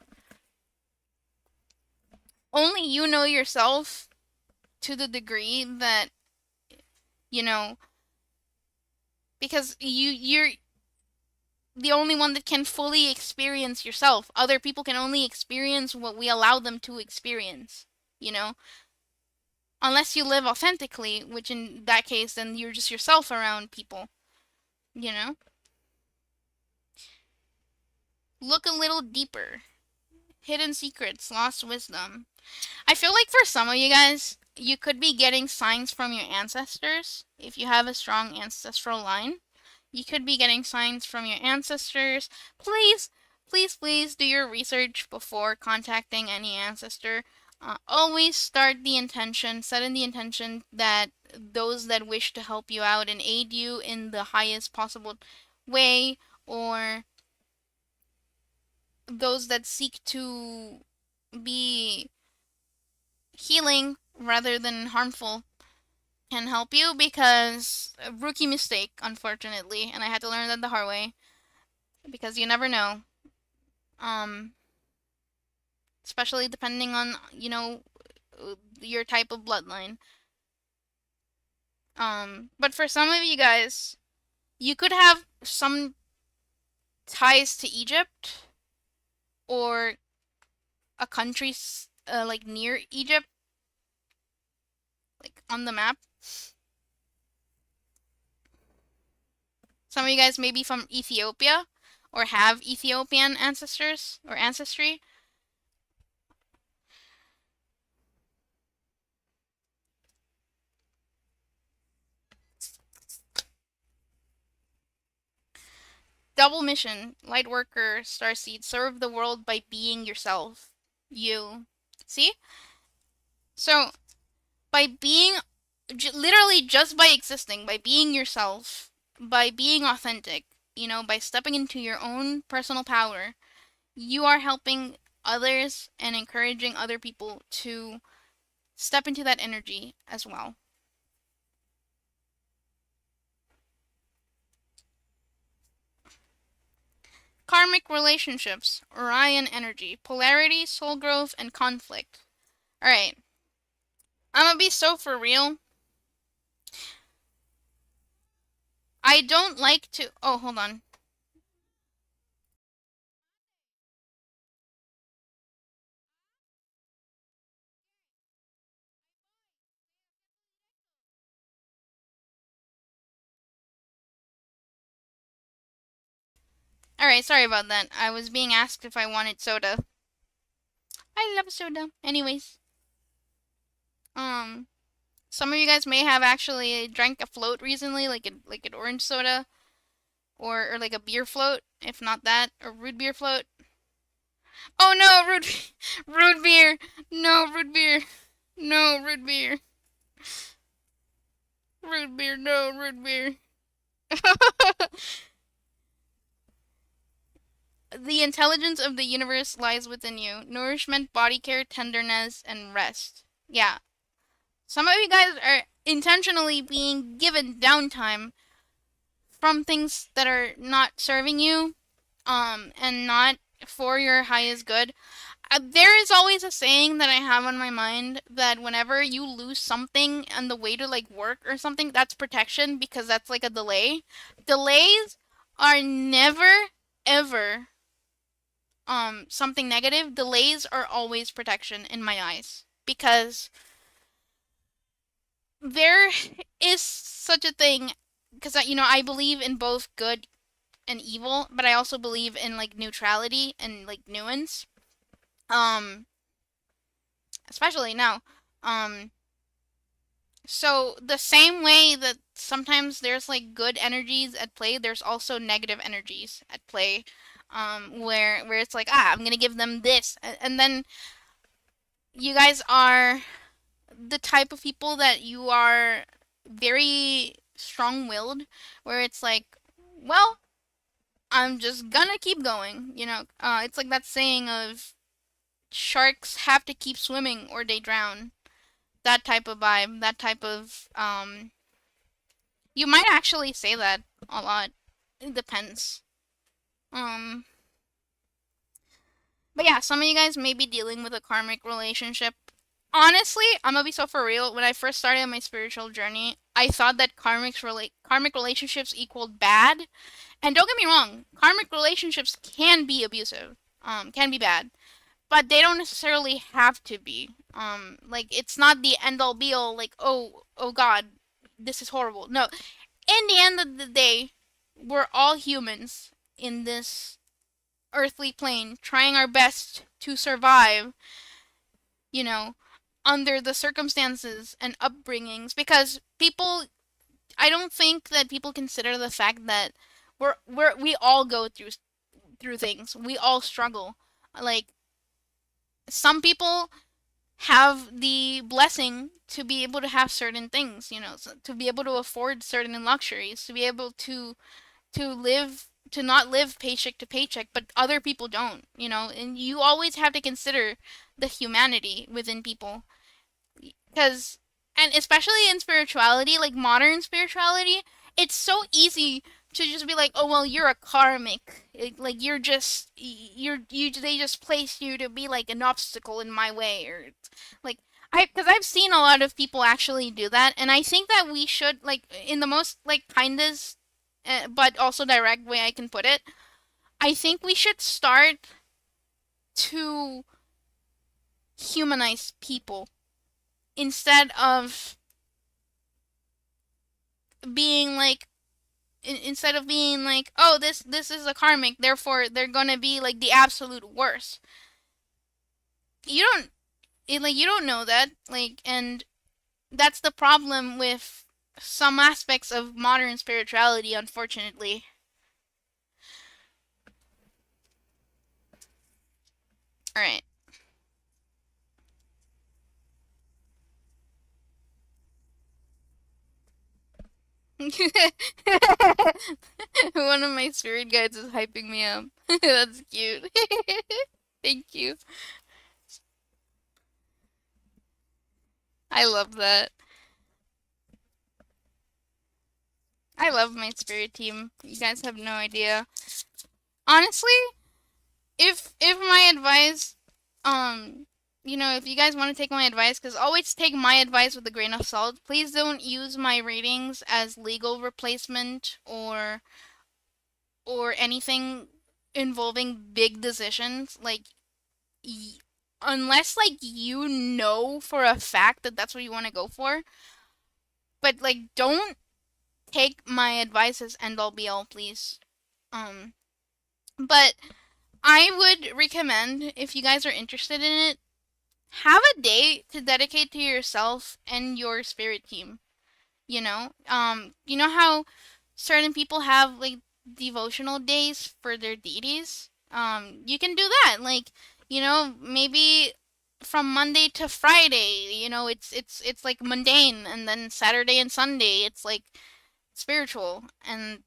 only you know yourself to the degree that you know because you're the only one that can fully experience yourself. Other people can only experience what we allow them to experience, you know? Unless you live authentically, which in that case then you're just yourself around people, you know? Look a little deeper. Hidden secrets, lost wisdom. I feel like for some of you guys, you could be getting signs from your ancestors if you have a strong ancestral line. You could be getting signs from your ancestors. Please, please, please do your research before contacting any ancestor. Always start the intention, set in the intention that those that wish to help you out and aid you in the highest possible way, or those that seek to be healing rather than harmful can help you, because a rookie mistake, unfortunately, and I had to learn that the hard way, because you never know. Um, especially depending on, your type of bloodline. But for some of you guys, you could have some ties to Egypt or a country like near Egypt, like on the map. Some of you guys may be from Ethiopia or have Ethiopian ancestors or ancestry. Double mission, light worker, starseed, serve the world by being yourself. You. See? So, by being, literally just by existing, by being yourself, by being authentic, by stepping into your own personal power, you are helping others and encouraging other people to step into that energy as well. Karmic relationships, Orion energy, polarity, soul growth, and conflict. Alright, I'm gonna be so for real. I don't like to. Oh, hold on. Alright, sorry about that. I was being asked if I wanted soda. I love soda. Anyways, um, some of you guys may have actually drank a float recently, like an orange soda, or like a beer float, if not that, or root beer float. Oh no, root beer. No, root beer. No, root beer. Root beer, no, root beer. The intelligence of the universe lies within you. Nourishment, body care, tenderness, and rest. Yeah. Some of you guys are intentionally being given downtime from things that are not serving you, and not for your highest good. There is always a saying that I have on my mind that whenever you lose something on the way to like work or something, that's protection because that's like a delay. Delays are never ever something negative. Delays are always protection in my eyes because there is such a thing because I believe in both good and evil, but I also believe in like neutrality and like nuance. Um Especially now. Um So the same way that sometimes there's like good energies at play, there's also negative energies at play, where it's like I'm gonna give them this, and then you guys are the type of people that you are very strong-willed, where it's like, well, I'm just gonna keep going, it's like that saying of sharks have to keep swimming or they drown. That type of vibe, that type of you might actually say that a lot. It depends. Um, but yeah, some of you guys may be dealing with a karmic relationship. Honestly, I'm gonna be so for real. When I first started my spiritual journey, I thought that karmic relationships equaled bad. And don't get me wrong, karmic relationships can be abusive, can be bad, but they don't necessarily have to be. Like it's not the end all be all. Like oh God, this is horrible. No, in the end of the day, we're all humans in this earthly plane trying our best to survive, you know, under the circumstances and upbringings because I don't think that people consider the fact that we all go through things. We all struggle. Like some people have the blessing to be able to have certain things, to be able to afford certain luxuries, to be able to not live paycheck to paycheck, but other people don't, and you always have to consider the humanity within people because and especially in spirituality, like modern spirituality, it's so easy to just be like, oh well, you're a karmic, like you they just placed you to be like an obstacle in my way, or like because I've seen a lot of people actually do that, and I think that we should like in the most like kindest but also direct way I can put it. I think we should start to humanize people instead of being like oh this is a karmic therefore they're gonna be like the absolute worst. You don't you don't know that, like, and that's the problem with some aspects of modern spirituality, unfortunately. All right. One of my spirit guides is hyping me up. That's cute. Thank you. I love that. I love my spirit team. You guys have no idea. Honestly, if my advice, um, if you guys want to take my advice, because always take my advice with a grain of salt. Please don't use my ratings as legal replacement or anything involving big decisions. Like, unless like you know for a fact that that's what you want to go for. But like, don't take my advice as end all be all, please. Um, but I would recommend if you guys are interested in it, have a day to dedicate to yourself and your spirit team. You know how certain people have like devotional days for their deities. You can do that. Like, maybe from Monday to Friday, it's like mundane, and then Saturday and Sunday it's like spiritual, and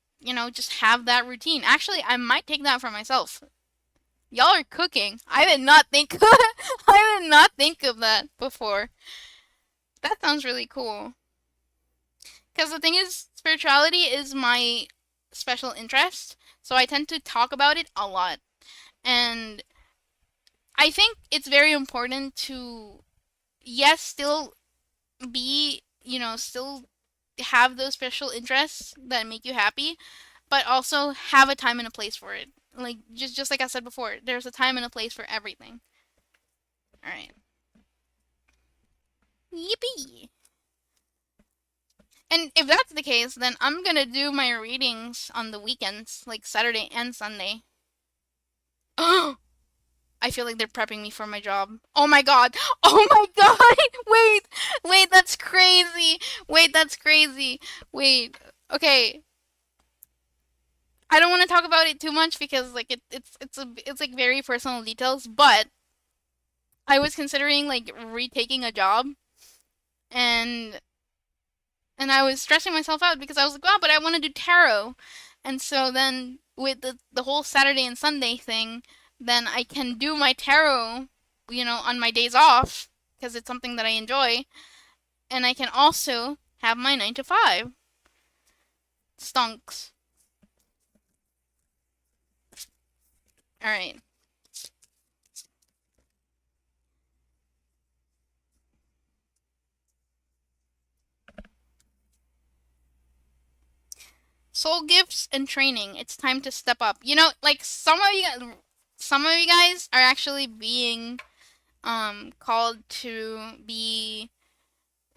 just have that routine. Actually, I might take that for myself. Y'all are cooking. I did not think I did not think of that before. That sounds really cool. Because the thing is, spirituality is my special interest, so I tend to talk about it a lot. And I think it's very important to, yes, still be, still have those special interests that make you happy, but also have a time and a place for it. Like just like I said before, there's a time and a place for everything. All right. Yippee. And if that's the case, then I'm gonna do my readings on the weekends, like Saturday and Sunday. Oh, I feel like they're prepping me for my job. Oh my god. Oh my god. Wait. Wait, that's crazy. Wait, that's crazy. Wait. Okay. I don't want to talk about it too much because like it's like very personal details, but I was considering like retaking a job, and I was stressing myself out because I was like, wow, but I want to do tarot. And so then with the whole Saturday and Sunday thing, then I can do my tarot, on my days off because it's something that I enjoy, and I can also have my 9 to 5. Stonks. All right. Soul gifts and training. It's time to step up. Like some of you guys are actually being called to be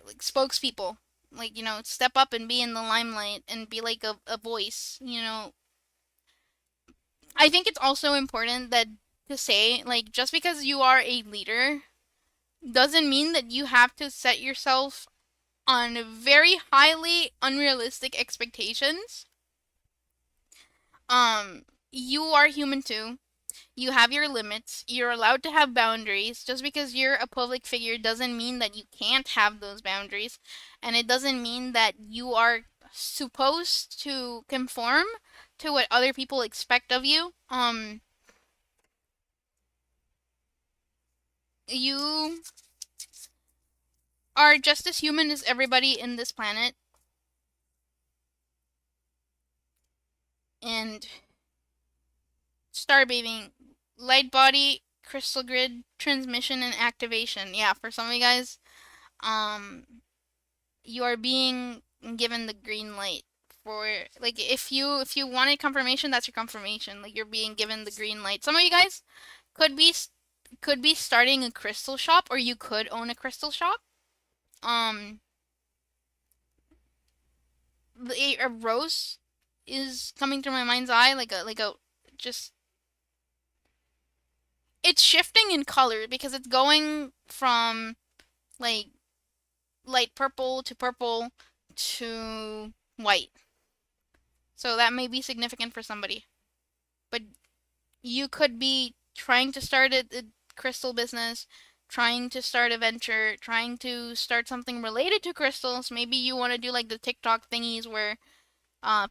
like spokespeople. Like, step up and be in the limelight and be like a voice. I think it's also important that to say, like, just because you are a leader doesn't mean that you have to set yourself on very highly unrealistic expectations. You are human too. You have your limits. You're allowed to have boundaries. Just because you're a public figure doesn't mean that you can't have those boundaries. And it doesn't mean that you are supposed to conform to what other people expect of you. You are just as human as everybody in this planet. And star bathing, light body, crystal grid, transmission, and activation. Yeah, for some of you guys, um, you are being given the green light for, like, if you wanted confirmation, that's your confirmation. Like, you're being given the green light. Some of you guys could be starting a crystal shop, or you could own a crystal shop. Um, a rose is coming through my mind's eye, like a just it's shifting in color because it's going from like light purple to purple to white. So that may be significant for somebody. But you could be trying to start a crystal business, trying to start a venture, trying to start something related to crystals. Maybe you want to do like the TikTok thingies where uh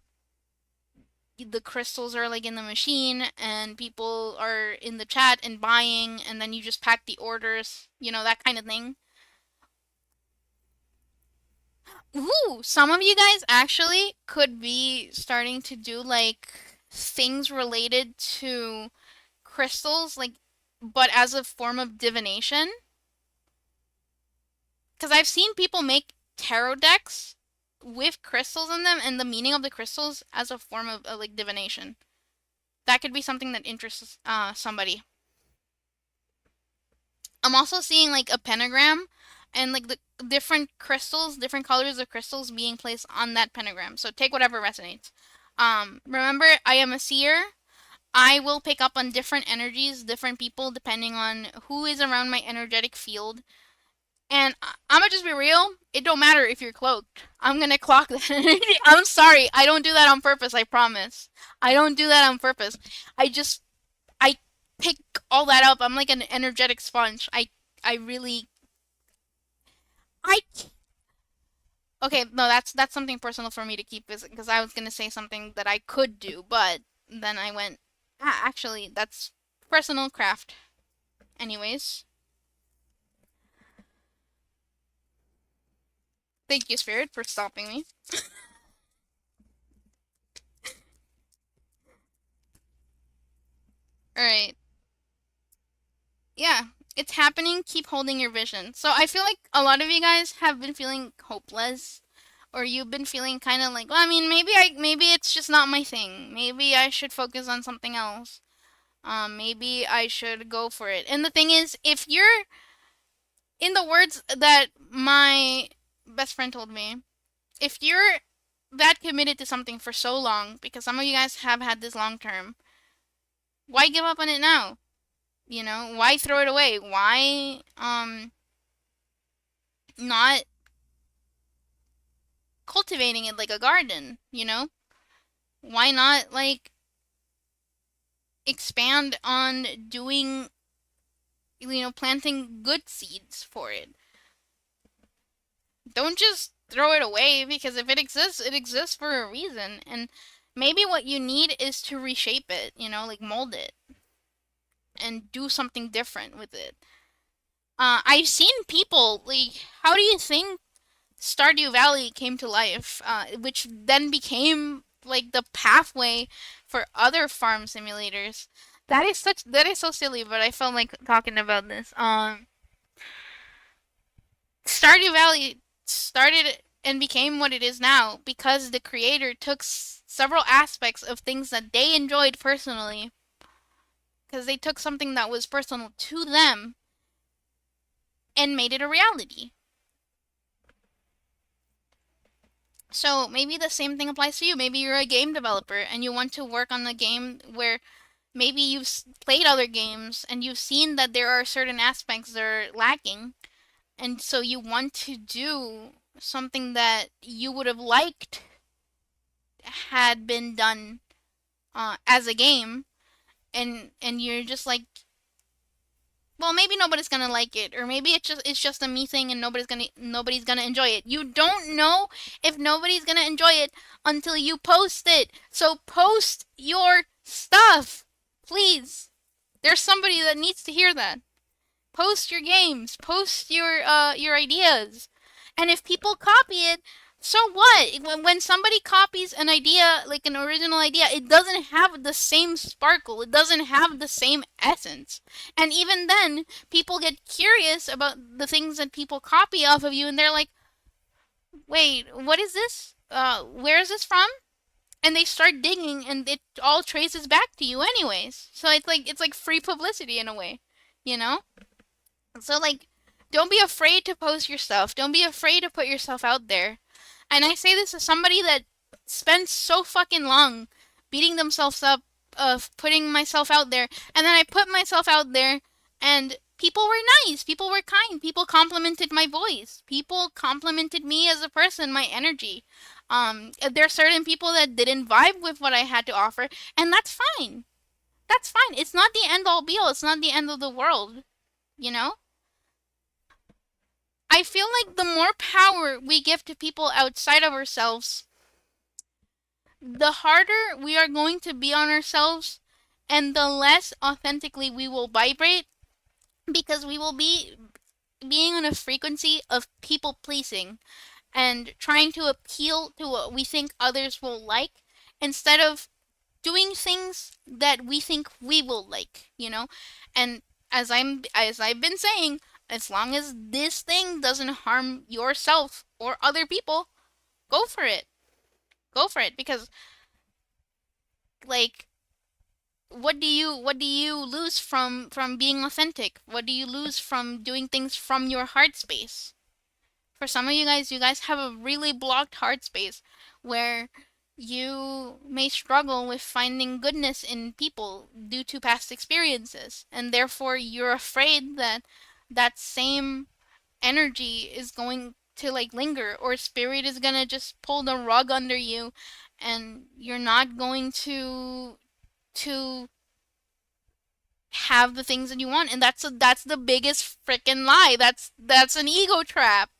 the crystals are like in the machine and people are in the chat and buying, and then you just pack the orders, that kind of thing. Ooh, some of you guys actually could be starting to do like things related to crystals, like, but as a form of divination. Because I've seen people make tarot decks with crystals in them and the meaning of the crystals as a form of like divination. That could be something that interests somebody. I'm also seeing like a pentagram and like the different crystals, different colors of crystals being placed on that pentagram. So take whatever resonates. Remember, I am a seer. I will pick up on different energies, different people, depending on who is around my energetic field. And I'm gonna just be real. It don't matter if you're cloaked. I'm gonna clock that energy. I'm sorry. I don't do that on purpose. I promise. I don't do that on purpose. I pick all that up. I'm like an energetic sponge. I really I okay, no, that's something personal for me to keep because I was gonna say something that I could do, but then I went, actually, that's personal craft. Anyways, thank you, Spirit, for stopping me. All right. Yeah, it's happening. Keep holding your vision. So I feel like a lot of you guys have been feeling hopeless, or you've been feeling kind of like, well, I mean, maybe it's just not my thing. Maybe I should focus on something else. Maybe I should go for it. And the thing is, if you're, in the words that my best friend told me, if you're that committed to something for so long, because some of you guys have had this long term, why give up on it now? You know, why throw it away? Why not cultivating it like a garden, you know? Why not like expand on doing, planting good seeds for it? Don't just throw it away, because if it exists for a reason. And maybe what you need is to reshape it, like mold it and do something different with it. I've seen people like, how do you think Stardew Valley came to life, which then became like the pathway for other farm simulators. That is so silly, but I felt like talking about this. Stardew Valley started and became what it is now because the creator took several aspects of things that they enjoyed personally, because they took something that was personal to them and made it a reality. So maybe the same thing applies to you. Maybe you're a game developer and you want to work on a game where maybe you've played other games and you've seen that there are certain aspects that are lacking, and so you want to do something that you would have liked had been done as a game, and you're just like, well, maybe nobody's gonna like it, or maybe it's just a me thing and nobody's gonna enjoy it. You don't know if nobody's gonna enjoy it until you post it. So post your stuff, please. There's somebody that needs to hear that. Post your games, post your ideas. And if people copy it, so what? When somebody copies an idea, like an original idea, it doesn't have the same sparkle. It doesn't have the same essence. And even then, people get curious about the things that people copy off of you, and they're like, "Wait, what is this? Where is this from?" And they start digging, and it all traces back to you anyways. So it's like free publicity in a way, you know? So like, don't be afraid to post your stuff. Don't be afraid to put yourself out there. And I say this as somebody that spends so fucking long beating themselves up of putting myself out there, and then I put myself out there, and people were nice, people were kind, people complimented my voice, people complimented me as a person, my energy. There are certain people that didn't vibe with what I had to offer, and that's fine. That's fine. It's not the end all be all. It's not the end of the world, you know? I feel like the more power we give to people outside of ourselves, the harder we are going to be on ourselves, and the less authentically we will vibrate, because we will be being on a frequency of people pleasing and trying to appeal to what we think others will like, instead of doing things that we think we will like. And as I've been saying, as long as this thing doesn't harm yourself or other people, go for it. Go for it, because like, what do you lose from being authentic? What do you lose from doing things from your heart space? For some of you guys have a really blocked heart space where you may struggle with finding goodness in people due to past experiences, and therefore you're afraid that that same energy is going to like linger, or spirit is gonna just pull the rug under you, and you're not going to have the things that you want. And that's the biggest freaking lie. That's an ego trap.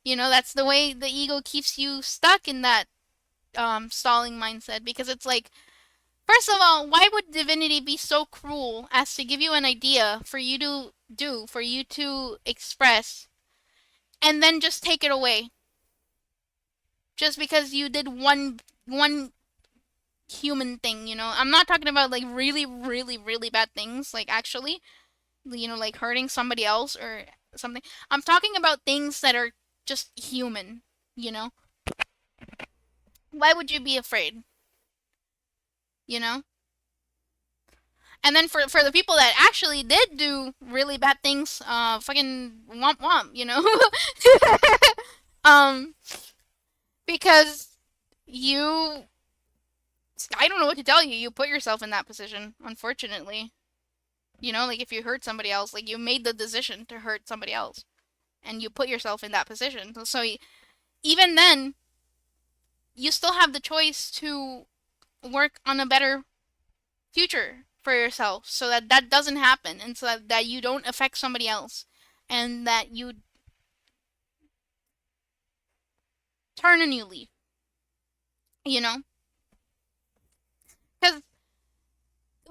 That's the way the ego keeps you stuck in that stalling mindset, because it's like, first of all, why would divinity be so cruel as to give you an idea for you to do, for you to express, and then just take it away just because you did one human thing? I'm not talking about like really really really bad things, like actually, like hurting somebody else or something. I'm talking about things that are just human, you know? Why would you be afraid, you know? And then for the people that actually did do really bad things, fucking womp womp, um, because you, I don't know what to tell you. You put yourself in that position, unfortunately. Like if you hurt somebody else, like you made the decision to hurt somebody else, and you put yourself in that position. So even then, you still have the choice to work on a better future for yourself so that that doesn't happen and so that you don't affect somebody else and that you turn a new leaf, you know? Because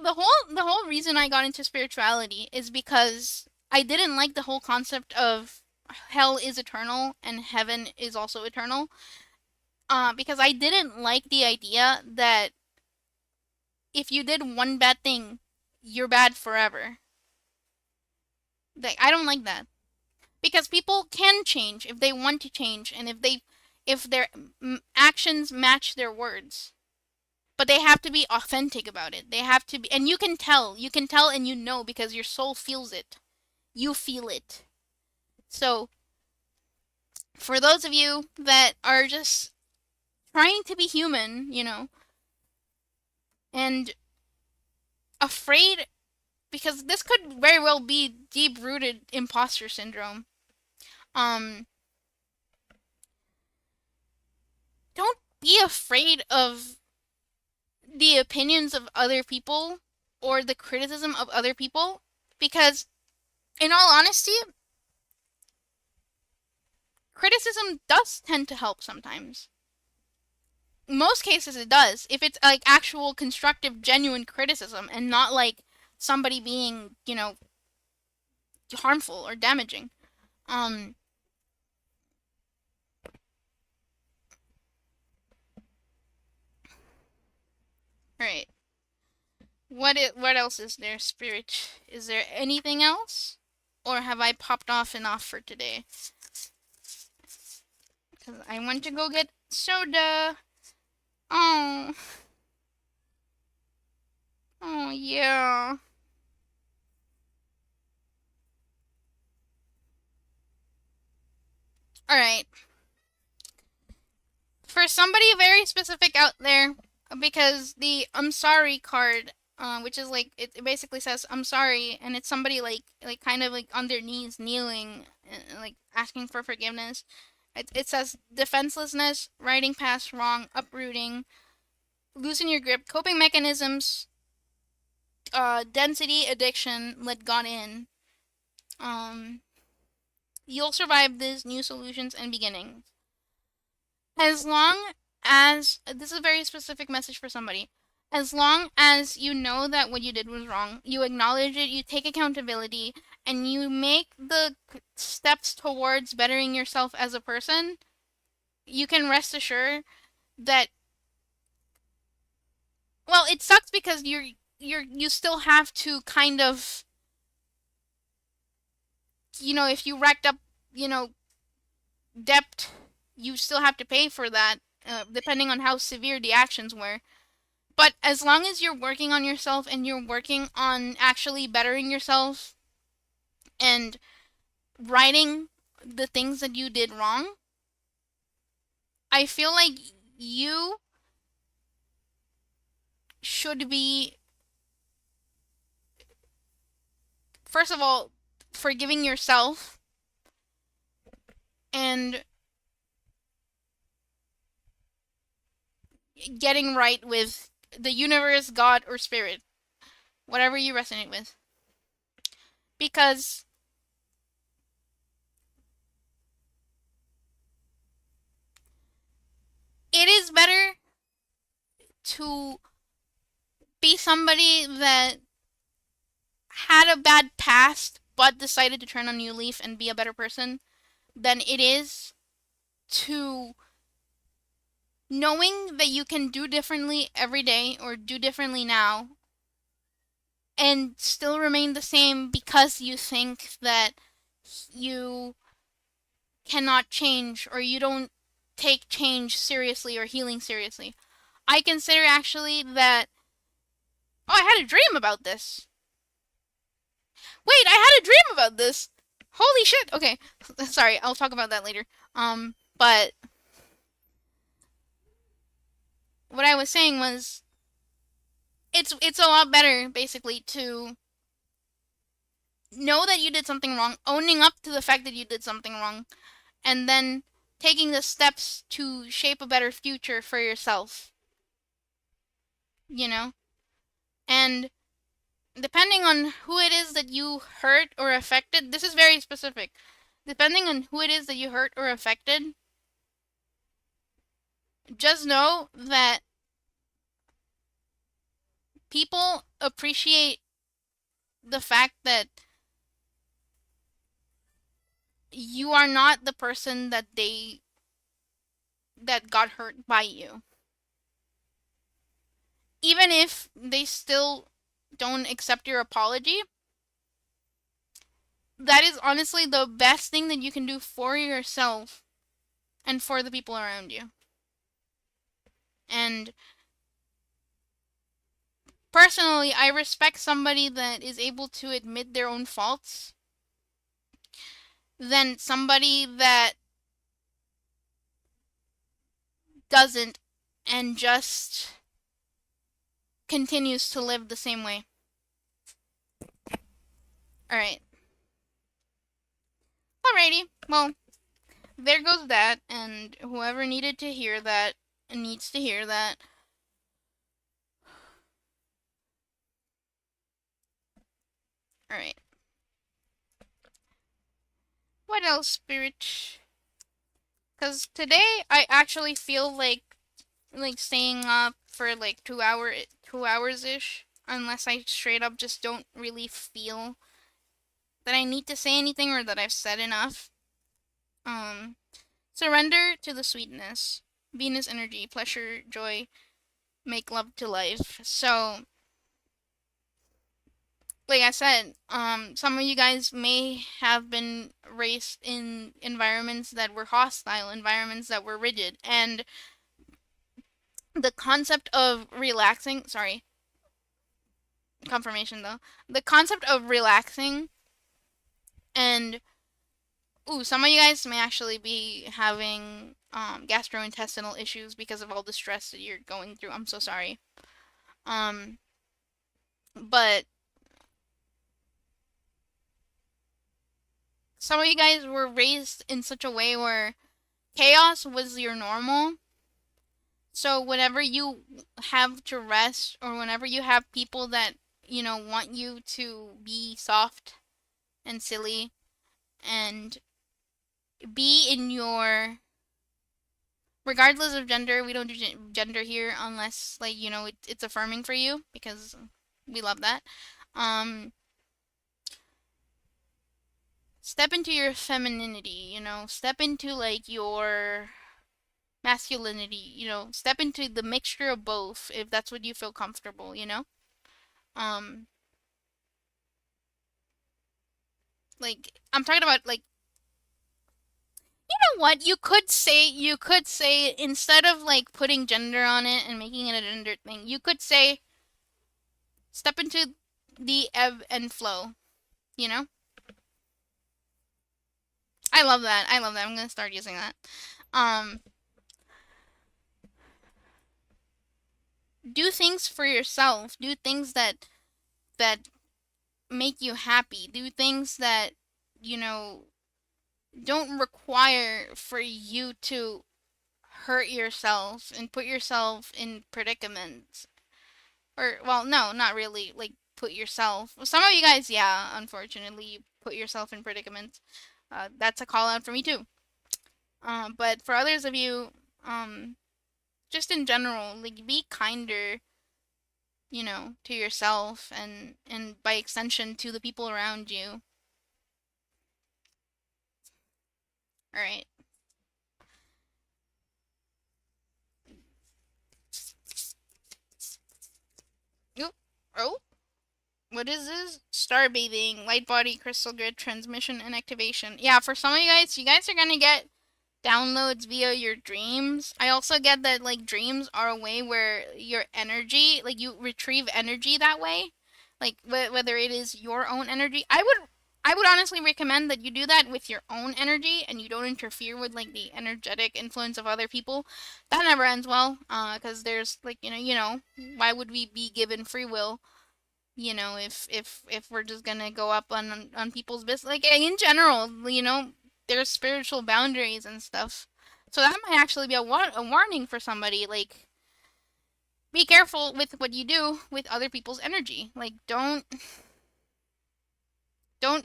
the whole reason I got into spirituality is because I didn't like the whole concept of hell is eternal and heaven is also eternal. Because I didn't like the idea that if you did one bad thing, you're bad forever. Like I don't like that. Because people can change if they want to change and if their actions match their words, but they have to be authentic about it. They have to be, and you can tell and because your soul feels it. You feel it. So for those of you that are just trying to be human, and afraid, because this could very well be deep rooted imposter syndrome. um don't be afraid of the opinions of other people or the criticism of other people, because in all honesty, criticism does tend to help sometimes. Most cases it does, if it's like actual constructive genuine criticism and not like somebody being harmful or damaging. um right. What else is there, Spirit? Is there anything else, or have I popped off enough for today? Because I want to go get soda. Oh, oh yeah. All right. For somebody very specific out there, because the I'm sorry card, which is like it basically says I'm sorry, and it's somebody like kind of like on their knees kneeling, like asking for forgiveness. It says defenselessness, riding past wrong, uprooting, losing your grip, coping mechanisms, density, addiction, let God in. Um, you'll survive these new solutions and beginnings. As long as this is a very specific message for somebody. As long as you know that what you did was wrong, you acknowledge it, you take accountability, and you make the steps towards bettering yourself as a person, you can rest assured that, well, it sucks because you still have to kind of, if you racked up, you know, debt, you still have to pay for that, depending on how severe the actions were. But as long as you're working on yourself and you're working on actually bettering yourself and righting the things that you did wrong, I feel like you should be, first of all, forgiving yourself and getting right with the universe, God, or spirit, whatever you resonate with. Because it is better to be somebody that had a bad past but decided to turn a new leaf and be a better person than it is to knowing that you can do differently every day or do differently now and still remain the same because you think that you cannot change or you don't take change seriously or healing seriously. I consider actually that. Oh, I had a dream about this. Wait, I had a dream about this. Holy shit. Okay, sorry. I'll talk about that later. But what I was saying was, it's a lot better basically to know that you did something wrong, owning up to the fact that you did something wrong, and then taking the steps to shape a better future for yourself. You know, and depending on who it is that you hurt or affected, this is very specific. Depending on who it is that you hurt or affected, just know that people appreciate the fact that you are not the person that got hurt by you. Even if they still don't accept your apology, that is honestly the best thing that you can do for yourself and for the people around you. And personally, I respect somebody that is able to admit their own faults than somebody that doesn't and just continues to live the same way. Alright. Alrighty. Well, there goes that, and whoever needed to hear that needs to hear that. Alright. What else, Spirit? Because today I actually feel like staying up for like 2 hours ish, unless I straight up just don't really feel that I need to say anything or that I've said enough. Um, Surrender to the sweetness, Venus energy, pleasure, joy, make love to life. So, like I said, some of you guys may have been raised in environments that were hostile, environments that were rigid, and the concept of relaxing, sorry, confirmation though, the concept of relaxing and, ooh, some of you guys may actually be having gastrointestinal issues because of all the stress that you're going through. I'm so sorry. Um, but some of you guys were raised in such a way where chaos was your normal. So whenever you have to rest or whenever you have people that, want you to be soft and silly and be in your, regardless of gender, we don't do gender here unless like, it's affirming for you because we love that. Um Step into your femininity, step into like your masculinity, step into the mixture of both if that's what you feel comfortable. Um like I'm talking about like, you know what? You could say instead of like putting gender on it and making it a gender thing, you could say step into the ebb and flow, you know? I love that. I love that. I'm gonna start using that. Um, do things for yourself. Do things that make you happy. Do things that, you know, don't require for you to hurt yourself and put yourself in predicaments. Or, well, no, not really. Like, put yourself. Well, some of you guys, yeah, unfortunately, you put yourself in predicaments. That's a call out for me too. But for others of you, just in general, like, be kinder, to yourself and by extension to the people around you. All right. Oop. Oh. What is this? Star bathing, light body, crystal grid, transmission, and activation. Yeah, for some of you guys are gonna get downloads via your dreams. I also get that like dreams are a way where your energy, like you retrieve energy that way. Like whether it is your own energy. I would honestly recommend that you do that with your own energy and you don't interfere with like the energetic influence of other people. That never ends well, cuz there's like, why would we be given free will? If we're just gonna go up on people's business, like in general, there's spiritual boundaries and stuff. So that might actually be a warning for somebody. Like, be careful with what you do with other people's energy. Like, don't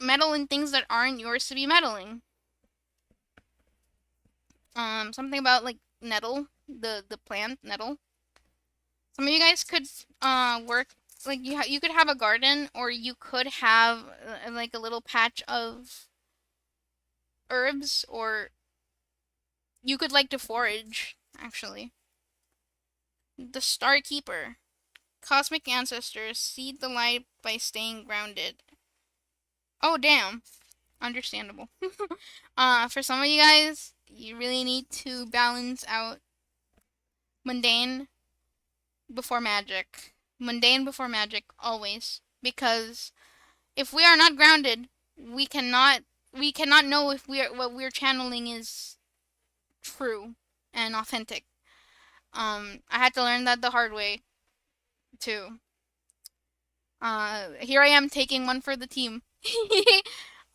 meddle in things that aren't yours to be meddling. Something about like nettle, the plant nettle. Some of you guys could work like you could have a garden or you could have like a little patch of herbs, or you could like to forage, actually. The Star Keeper. Cosmic ancestors seed the light by staying grounded. Oh, damn. Understandable. For some of you guys, you really need to balance out mundane before magic. Mundane before magic, always. Because if we are not grounded, we cannot know if what we're channeling is true and authentic. I had to learn that the hard way too. Here I am taking one for the team.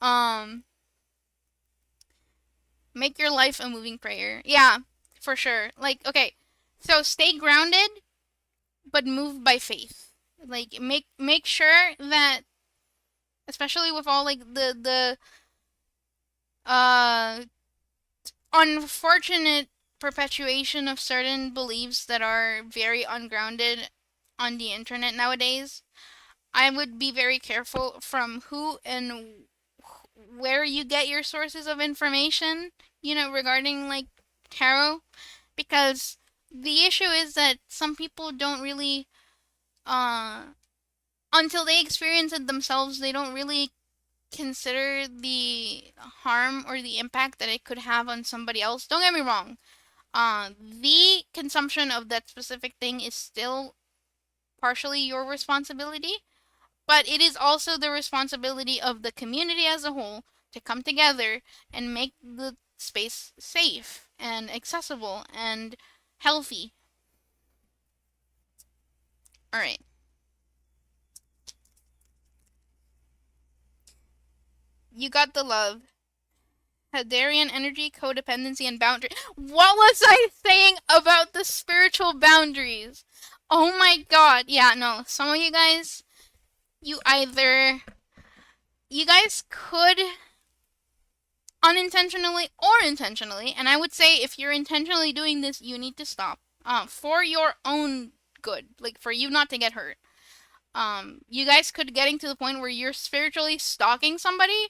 um, make your life a moving prayer. Yeah, for sure. Like, okay, so stay grounded, but move by faith. Like, make sure that, especially with all like the uh unfortunate perpetuation of certain beliefs that are very ungrounded on the internet nowadays, I would be very careful from who and where you get your sources of information, regarding like tarot, because the issue is that some people don't really, uh, until they experience it themselves, they don't really consider the harm or the impact that it could have on somebody else. Don't get me wrong. The consumption of that specific thing is still partially your responsibility, but it is also the responsibility of the community as a whole to come together and make the space safe and accessible and healthy. All right. You got the love. Hadarian energy, codependency, and boundary. What was I saying about the spiritual boundaries? Oh my god. Yeah, no. Some of you guys, you either. You guys could unintentionally or intentionally, and I would say if you're intentionally doing this, you need to stop. For your own good, like for you not to get hurt. You guys could getting to the point where you're spiritually stalking somebody,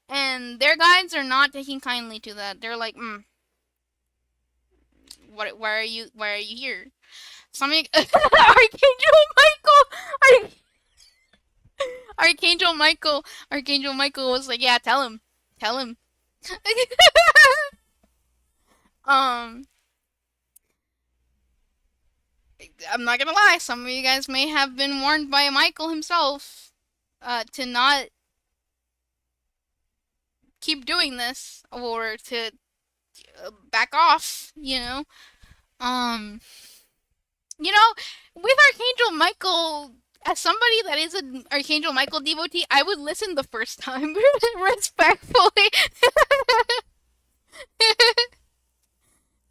and their guides are not taking kindly to that. They're like, what? Why are you here? Something. Archangel Michael. Archangel Michael. Archangel Michael was like, yeah, tell him. um, I'm not gonna lie. Some of you guys may have been warned by Michael himself, to not keep doing this or to back off. Um, with Archangel Michael, as somebody that is an Archangel Michael devotee, I would listen the first time respectfully.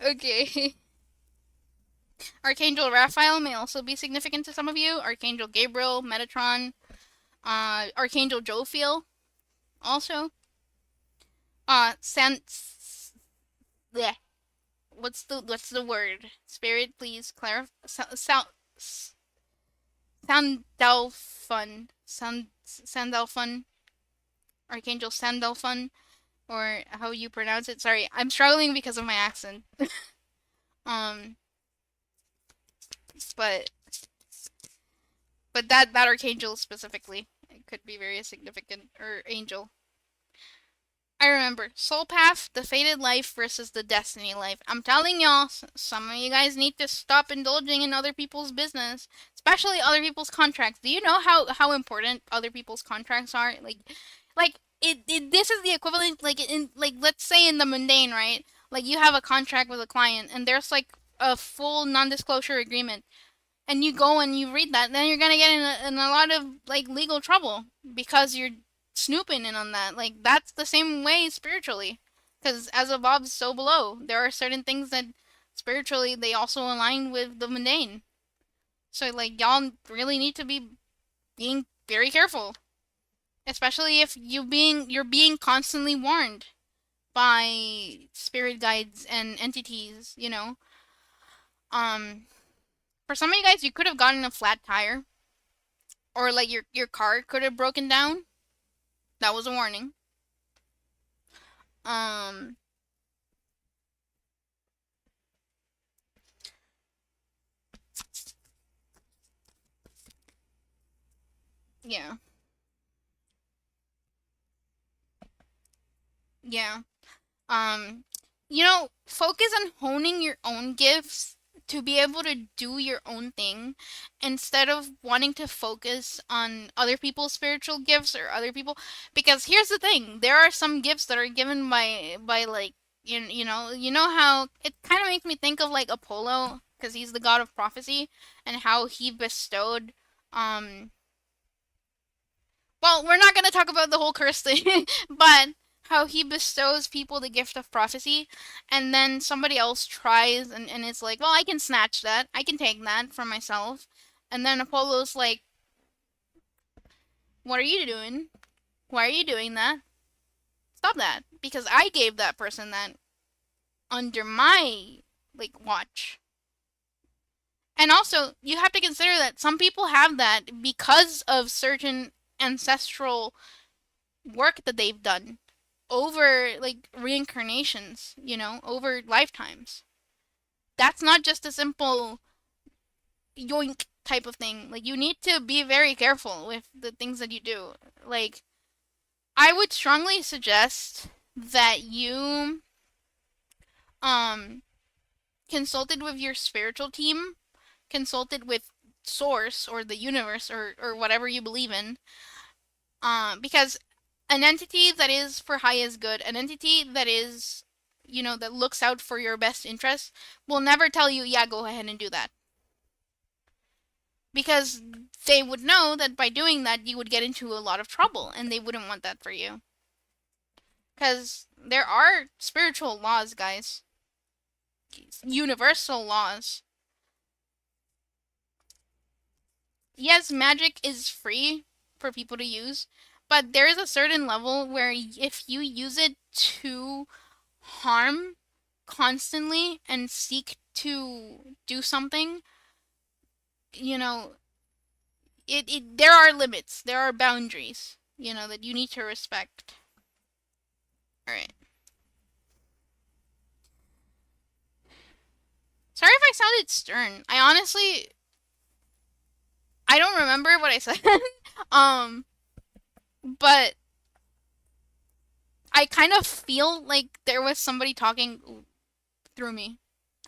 Okay. Archangel Raphael may also be significant to some of you. Archangel Gabriel, Metatron, Archangel Jophiel, also. San. Bleh. What's the word? Spirit, please clarify. Sandalphon. Sandalphon. Archangel Sandalphon, or how you pronounce it. Sorry, I'm struggling because of my accent. um, but but that archangel specifically, it could be very significant, or angel. I remember Soul Path, the Fated Life versus the Destiny Life. I'm telling y'all, some of you guys need to stop indulging in other people's business, especially other people's contracts. Do you know how important other people's contracts are? This is the equivalent, like in, like, let's say in the mundane, right? Like, you have a contract with a client and there's like a full non-disclosure agreement, and you go and you read that, then you're gonna get in a lot of like legal trouble because you're snooping in on that. Like, that's the same way spiritually, because as above, so below. There are certain things that spiritually they also align with the mundane. So like, y'all really need to be being very careful, especially if you're being constantly warned by spirit guides and entities. Um, for some of you guys, you could have gotten a flat tire, or like your car could have broken down. That was a warning. Um, yeah, yeah. Um, focus on honing your own gifts to be able to do your own thing, instead of wanting to focus on other people's spiritual gifts or other people. Because here's the thing, there are some gifts that are given by like, you know how it kind of makes me think of like Apollo, because he's the god of prophecy, and how he bestowed um well, we're not going to talk about the whole curse thing, but how he bestows people the gift of prophecy, and then somebody else tries, and it's like, well, I can snatch that. I can take that for myself. And then Apollo's like, what are you doing? Why are you doing that? Stop that. Because I gave that person that under my, like, watch. And also, you have to consider that some people have that because of certain ancestral work that they've done over like reincarnations, over lifetimes. That's not just a simple yoink type of thing. Like, you need to be very careful with the things that you do. Like, I would strongly suggest that you um consulted with your spiritual team, consulted with source or the universe, or whatever you believe in. Because an entity that is for highest good, an entity that is, that looks out for your best interest, will never tell you, yeah, go ahead and do that. Because they would know that by doing that, you would get into a lot of trouble, and they wouldn't want that for you. Because there are spiritual laws, guys. Universal laws. Yes, magic is free for people to use, but there is a certain level where if you use it to harm constantly and seek to do something, you know, there are limits, there are boundaries, that you need to respect. All right. Sorry if I sounded stern. I don't remember what I said. um, but I kind of feel like there was somebody talking through me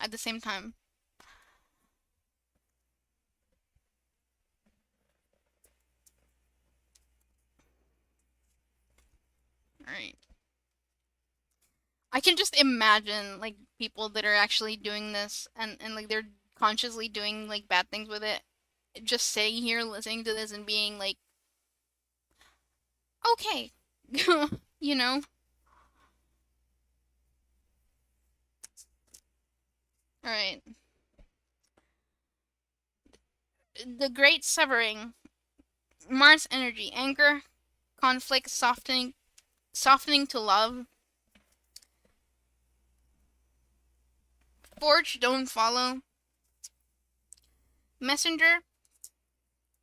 at the same time. All right. I can just imagine like people that are actually doing this, and like they're consciously doing like bad things with it, just sitting here listening to this and being like, okay, you know. All right. The Great Severing. Mars energy, anger, conflict, softening to love. Forge, don't follow. Messenger,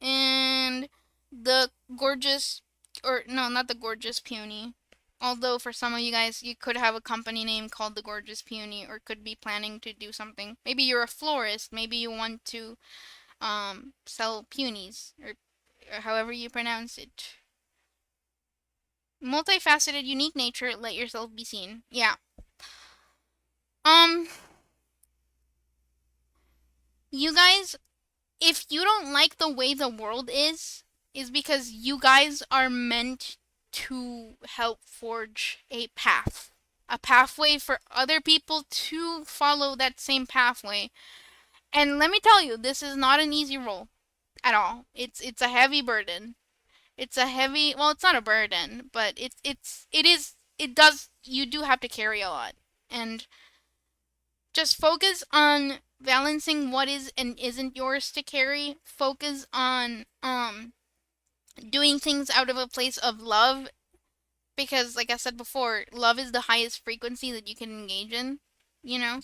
and the gorgeous, or no, not the gorgeous peony. Although for some of you guys, you could have a company name called the Gorgeous Peony, or could be planning to do something. Maybe you're a florist. Maybe you want to Sell peonies, or however you pronounce it. Multifaceted, unique nature, let yourself be seen. Yeah. Um, you guys, if you don't like the way the world is because you guys are meant to help forge a path. A pathway for other people to follow that same pathway. And let me tell you, this is not an easy role at all. It's a heavy burden. It's a heavy, well, it's not a burden, but it does, you do have to carry a lot. And just focus on balancing what is and isn't yours to carry. Focus on doing things out of a place of love, because like I said before, love is the highest frequency that you can engage in, you know?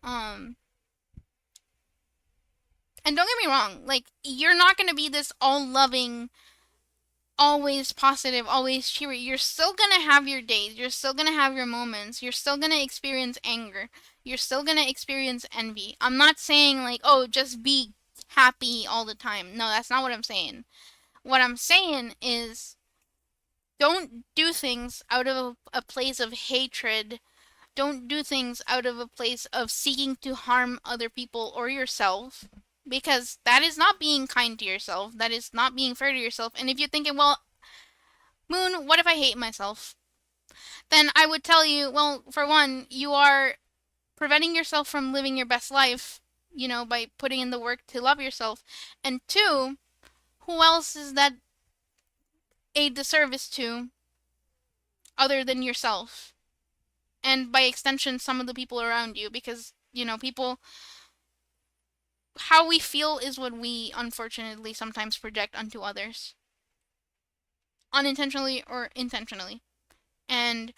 Um and don't get me wrong, like you're not going to be this all loving, always positive, always cheery. You're still gonna have your days. You're still gonna have your moments. You're still gonna experience anger. You're still gonna experience envy. I'm not saying like, oh, just be happy all the time. No, that's not what I'm saying. What I'm saying is don't do things out of a place of hatred. Don't do things out of a place of seeking to harm other people or yourself. Because that is not being kind to yourself. That is not being fair to yourself. And if you're thinking, well, Moon, what if I hate myself? Then I would tell you, well, for one, you are preventing yourself from living your best life, by putting in the work to love yourself. And two, who else is that a disservice to other than yourself? And by extension, some of the people around you, because, people, how we feel is what we unfortunately sometimes project onto others, unintentionally or intentionally. And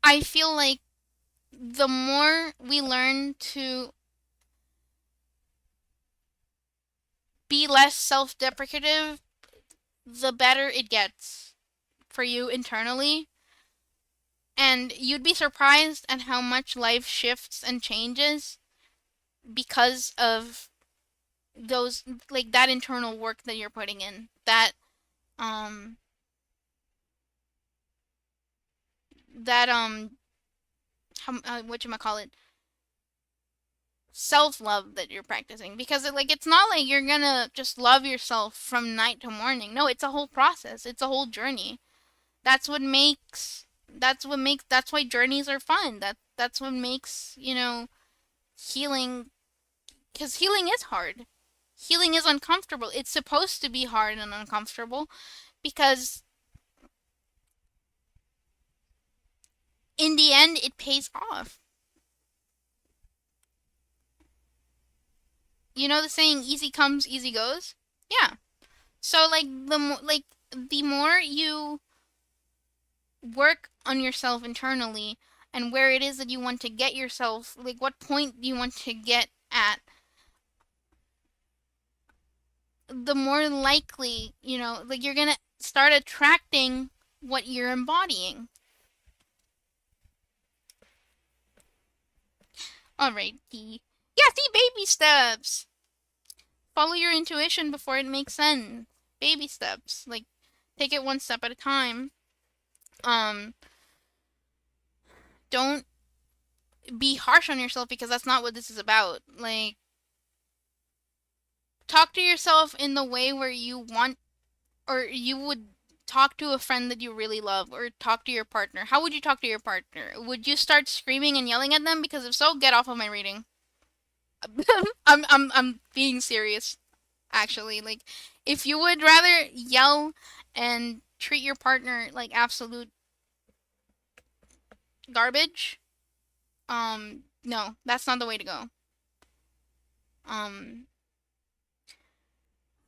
I feel like the more we learn to be less self deprecative, the better it gets for you internally. And you'd be surprised at how much life shifts and changes because of those, like that internal work that you're putting in. Um, that, what you might call it, self love that you're practicing, because it's not like you're gonna just love yourself from night to morning. No, it's a whole process. It's a whole journey. That's why journeys are fun. That's what makes, healing, cuz healing is hard. Healing is uncomfortable. It's supposed to be hard and uncomfortable because in the end it pays off. You know the saying easy comes, easy goes? Yeah. So the more you work on yourself internally and where it is that you want to get yourself, like what point do you want to get at, the more likely, you're gonna start attracting what you're embodying. Alrighty. Yeah, see, baby steps. Follow your intuition before it makes sense. Baby steps. Like, take it one step at a time. Um, don't be harsh on yourself because that's not what this is about. Like, talk to yourself in the way where you want, or you would talk to a friend that you really love, or talk to your partner. How would you talk to your partner? Would you start screaming and yelling at them? Because if so, get off of my reading. I'm being serious, actually. Like, if you would rather yell and treat your partner like absolute garbage, no, that's not the way to go. Um,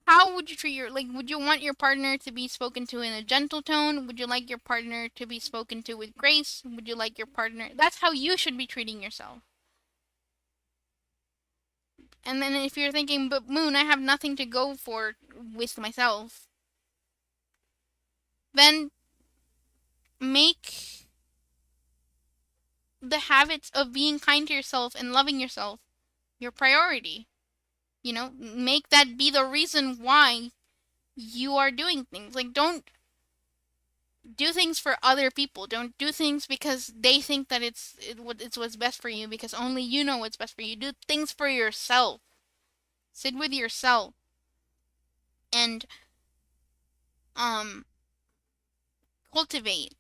how would you treat would you want your partner to be spoken to in a gentle tone? Would you like your partner to be spoken to with grace? Would you like your partner? That's how you should be treating yourself. And then if you're thinking, but Moon, I have nothing to go for with myself, then make the habits of being kind to yourself and loving yourself your priority. Make that be the reason why you are doing things. Like, don't do things for other people. Don't do things because they think that it's what's best for you, because only you know what's best for you. Do things for yourself. Sit with yourself and um cultivate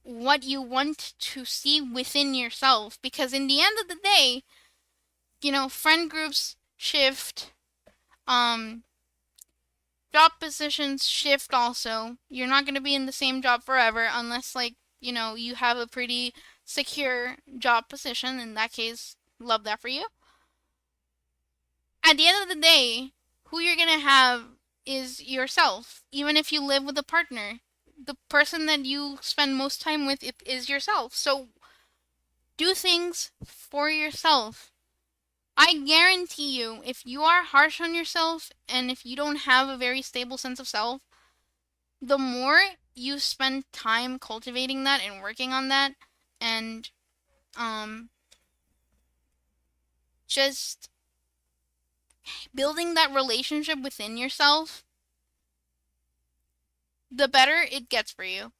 what you want to see within yourself, because in the end of the day, friend groups shift, um job positions shift also. You're not going to be in the same job forever unless, like, you have a pretty secure job position. In that case, love that for you. At the end of the day, who you're going to have is yourself. Even if you live with a partner, the person that you spend most time with is yourself. So do things for yourself. I guarantee you, if you are harsh on yourself and if you don't have a very stable sense of self, the more you spend time cultivating that and working on that, and um just building that relationship within yourself, the better it gets for you.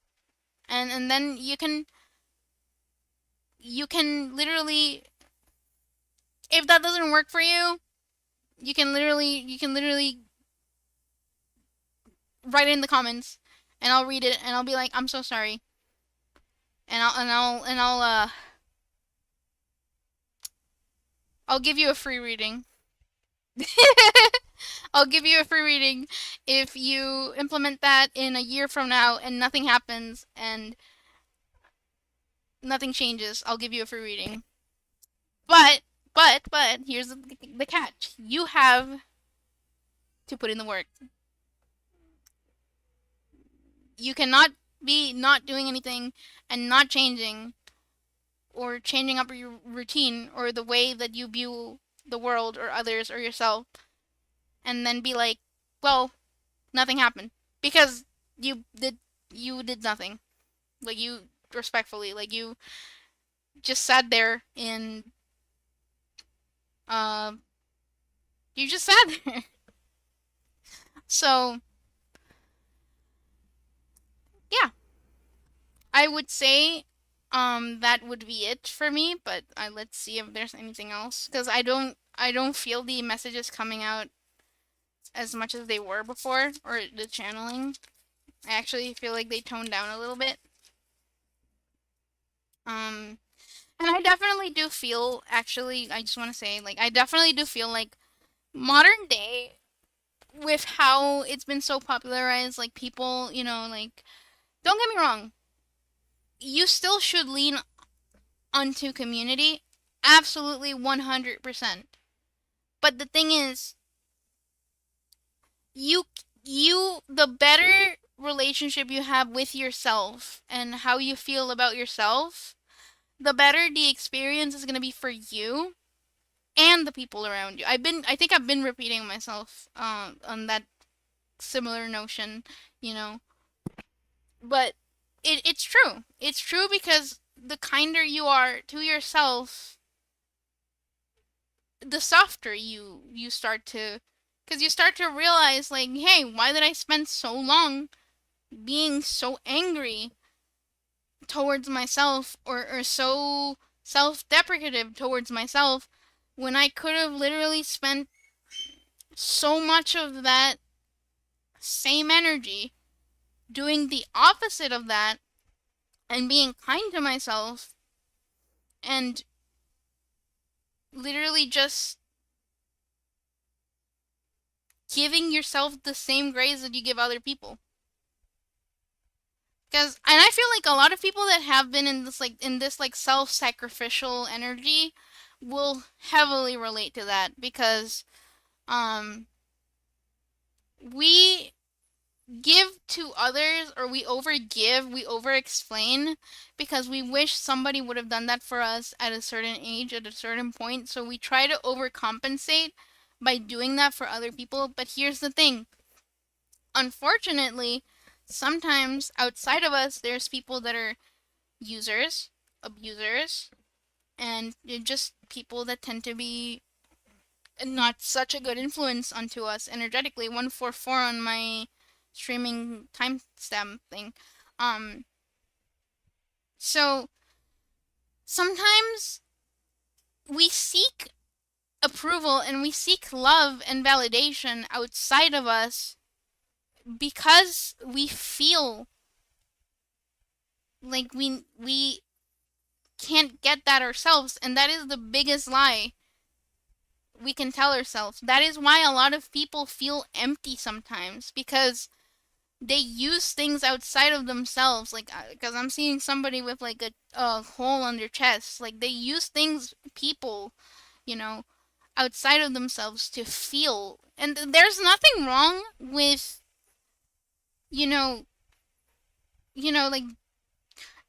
And then you can literally, if that doesn't work for you, you can literally write it in the comments, and I'll read it and I'll be like, I'm so sorry. I'll give you a free reading. I'll give you a free reading if you implement that in a year from now and nothing happens and nothing changes. I'll give you a free reading. But but here's the catch. You have to put in the work. You cannot be not doing anything and not changing, or changing up your routine or the way that you view the world or others or yourself, and then be like, well, nothing happened, because you did nothing. Like, you respectfully, like, you just sat there and uh you just sat there. So yeah, I would say that would be it for me, but let's see if there's anything else, because I don't feel the messages coming out as much as they were before, or the channeling. I actually feel like they toned down a little bit. Um and I definitely do feel, actually, I just want to say, like, I definitely do feel like modern day, with how it's been so popularized, like, people, like, don't get me wrong, you still should lean onto community, absolutely 100%. But the thing is, you the better relationship you have with yourself and how you feel about yourself, the better the experience is going to be for you and the people around you. I think I've been repeating myself on that similar notion, you know. But it's true. It's true, because the kinder you are to yourself, the softer you start to, because you start to realize, like, hey, why did I spend so long being so angry towards myself, or so self-deprecative towards myself, when I could have literally spent so much of that same energy doing the opposite of that, and being kind to myself, and literally just giving yourself the same grace that you give other people. And I feel like a lot of people that have been in this self-sacrificial energy will heavily relate to that, because um we give to others, or we overgive, we overexplain, because we wish somebody would have done that for us at a certain age, at a certain point. So we try to overcompensate by doing that for other people. But here's the thing. Unfortunately, sometimes outside of us, there's people that are users, abusers, and people that tend to be not such a good influence onto us energetically. 144 on my streaming timestamp thing. Um, so sometimes we seek approval and we seek love and validation outside of us because we feel like we can't get that ourselves, and that is the biggest lie we can tell ourselves. That is why a lot of people feel empty sometimes, because they use things outside of themselves. Like, because I'm seeing somebody with like a hole on their chest. Like, they use things, people, you know, outside of themselves to feel. And there's nothing wrong with, you know, like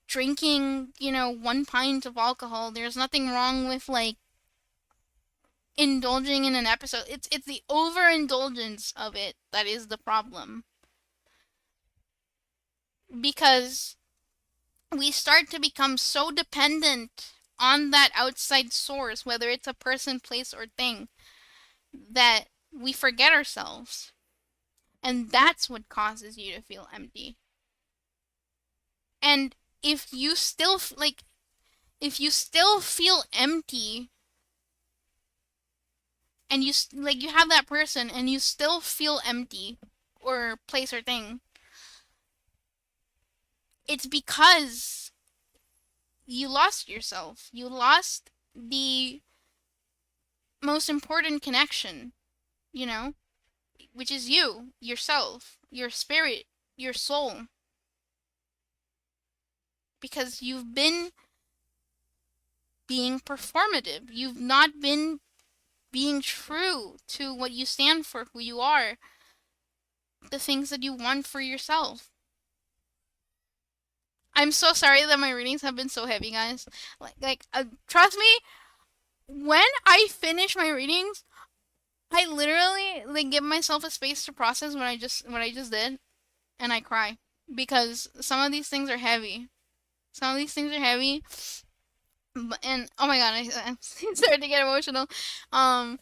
drinking, 1 pint of alcohol. There's nothing wrong with like indulging in an episode. It's the overindulgence of it that is the problem. Because we start to become so dependent on that outside source, whether it's a person, place, or thing, that we forget ourselves. And that's what causes you to feel empty. And if you still feel empty, and you have that person and you still feel empty, or place or thing, it's because you lost yourself. You lost the most important connection, you know, which is you, yourself, your spirit, your soul. Because you've been being performative. You've not been being true to what you stand for, who you are, the things that you want for yourself. I'm so sorry that my readings have been so heavy, guys. Trust me, when I finish my readings, I literally like give myself a space to process what I just did, and I cry because some of these things are heavy. Some of these things are heavy, and oh my god, I'm starting to get emotional. Some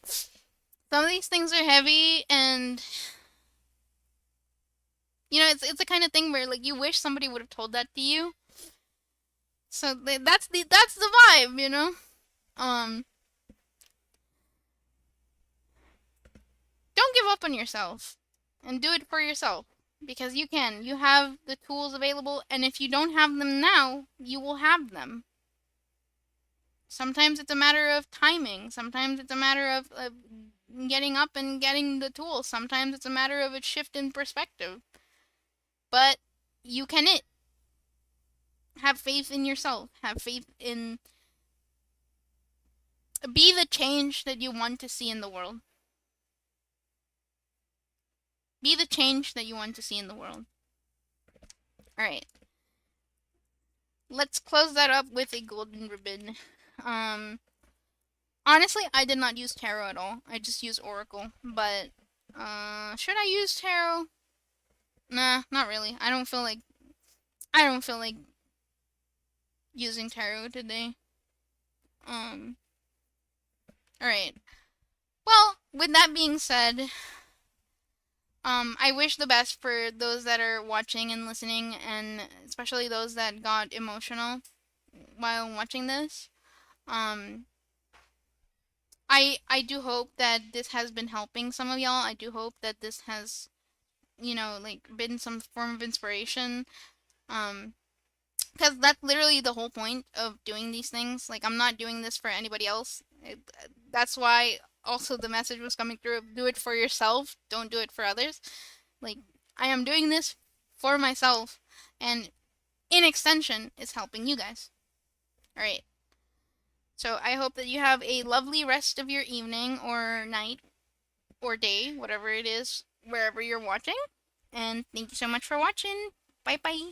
of these things are heavy, and it's the kind of thing where like you wish somebody would have told that to you. So that's the vibe. Um, don't give up on yourself, and do it for yourself, because you can. You have the tools available, and if you don't have them now, you will have them. Sometimes it's a matter of timing. Sometimes it's a matter of getting up and getting the tools. Sometimes it's a matter of a shift in perspective. But you can it. Have faith in yourself. Have faith in... Be the change that you want to see in the world. Be the change that you want to see in the world. Alright. Let's close that up with a golden ribbon. Honestly, I did not use tarot at all. I just used oracle. But, should I use tarot? Nah, not really. I don't feel like using tarot today. Alright. Well, with that being said, I wish the best for those that are watching and listening, and especially those that got emotional while watching this. I do hope that this has been helping some of y'all. I do hope that this has, been some form of inspiration. Because that's literally the whole point of doing these things. Like, I'm not doing this for anybody else. That's why also the message was coming through. Do it for yourself. Don't do it for others. Like, I am doing this for myself. And in extension, it's helping you guys. Alright. So I hope that you have a lovely rest of your evening or night or day, whatever it is, wherever you're watching. And thank you so much for watching. Bye bye.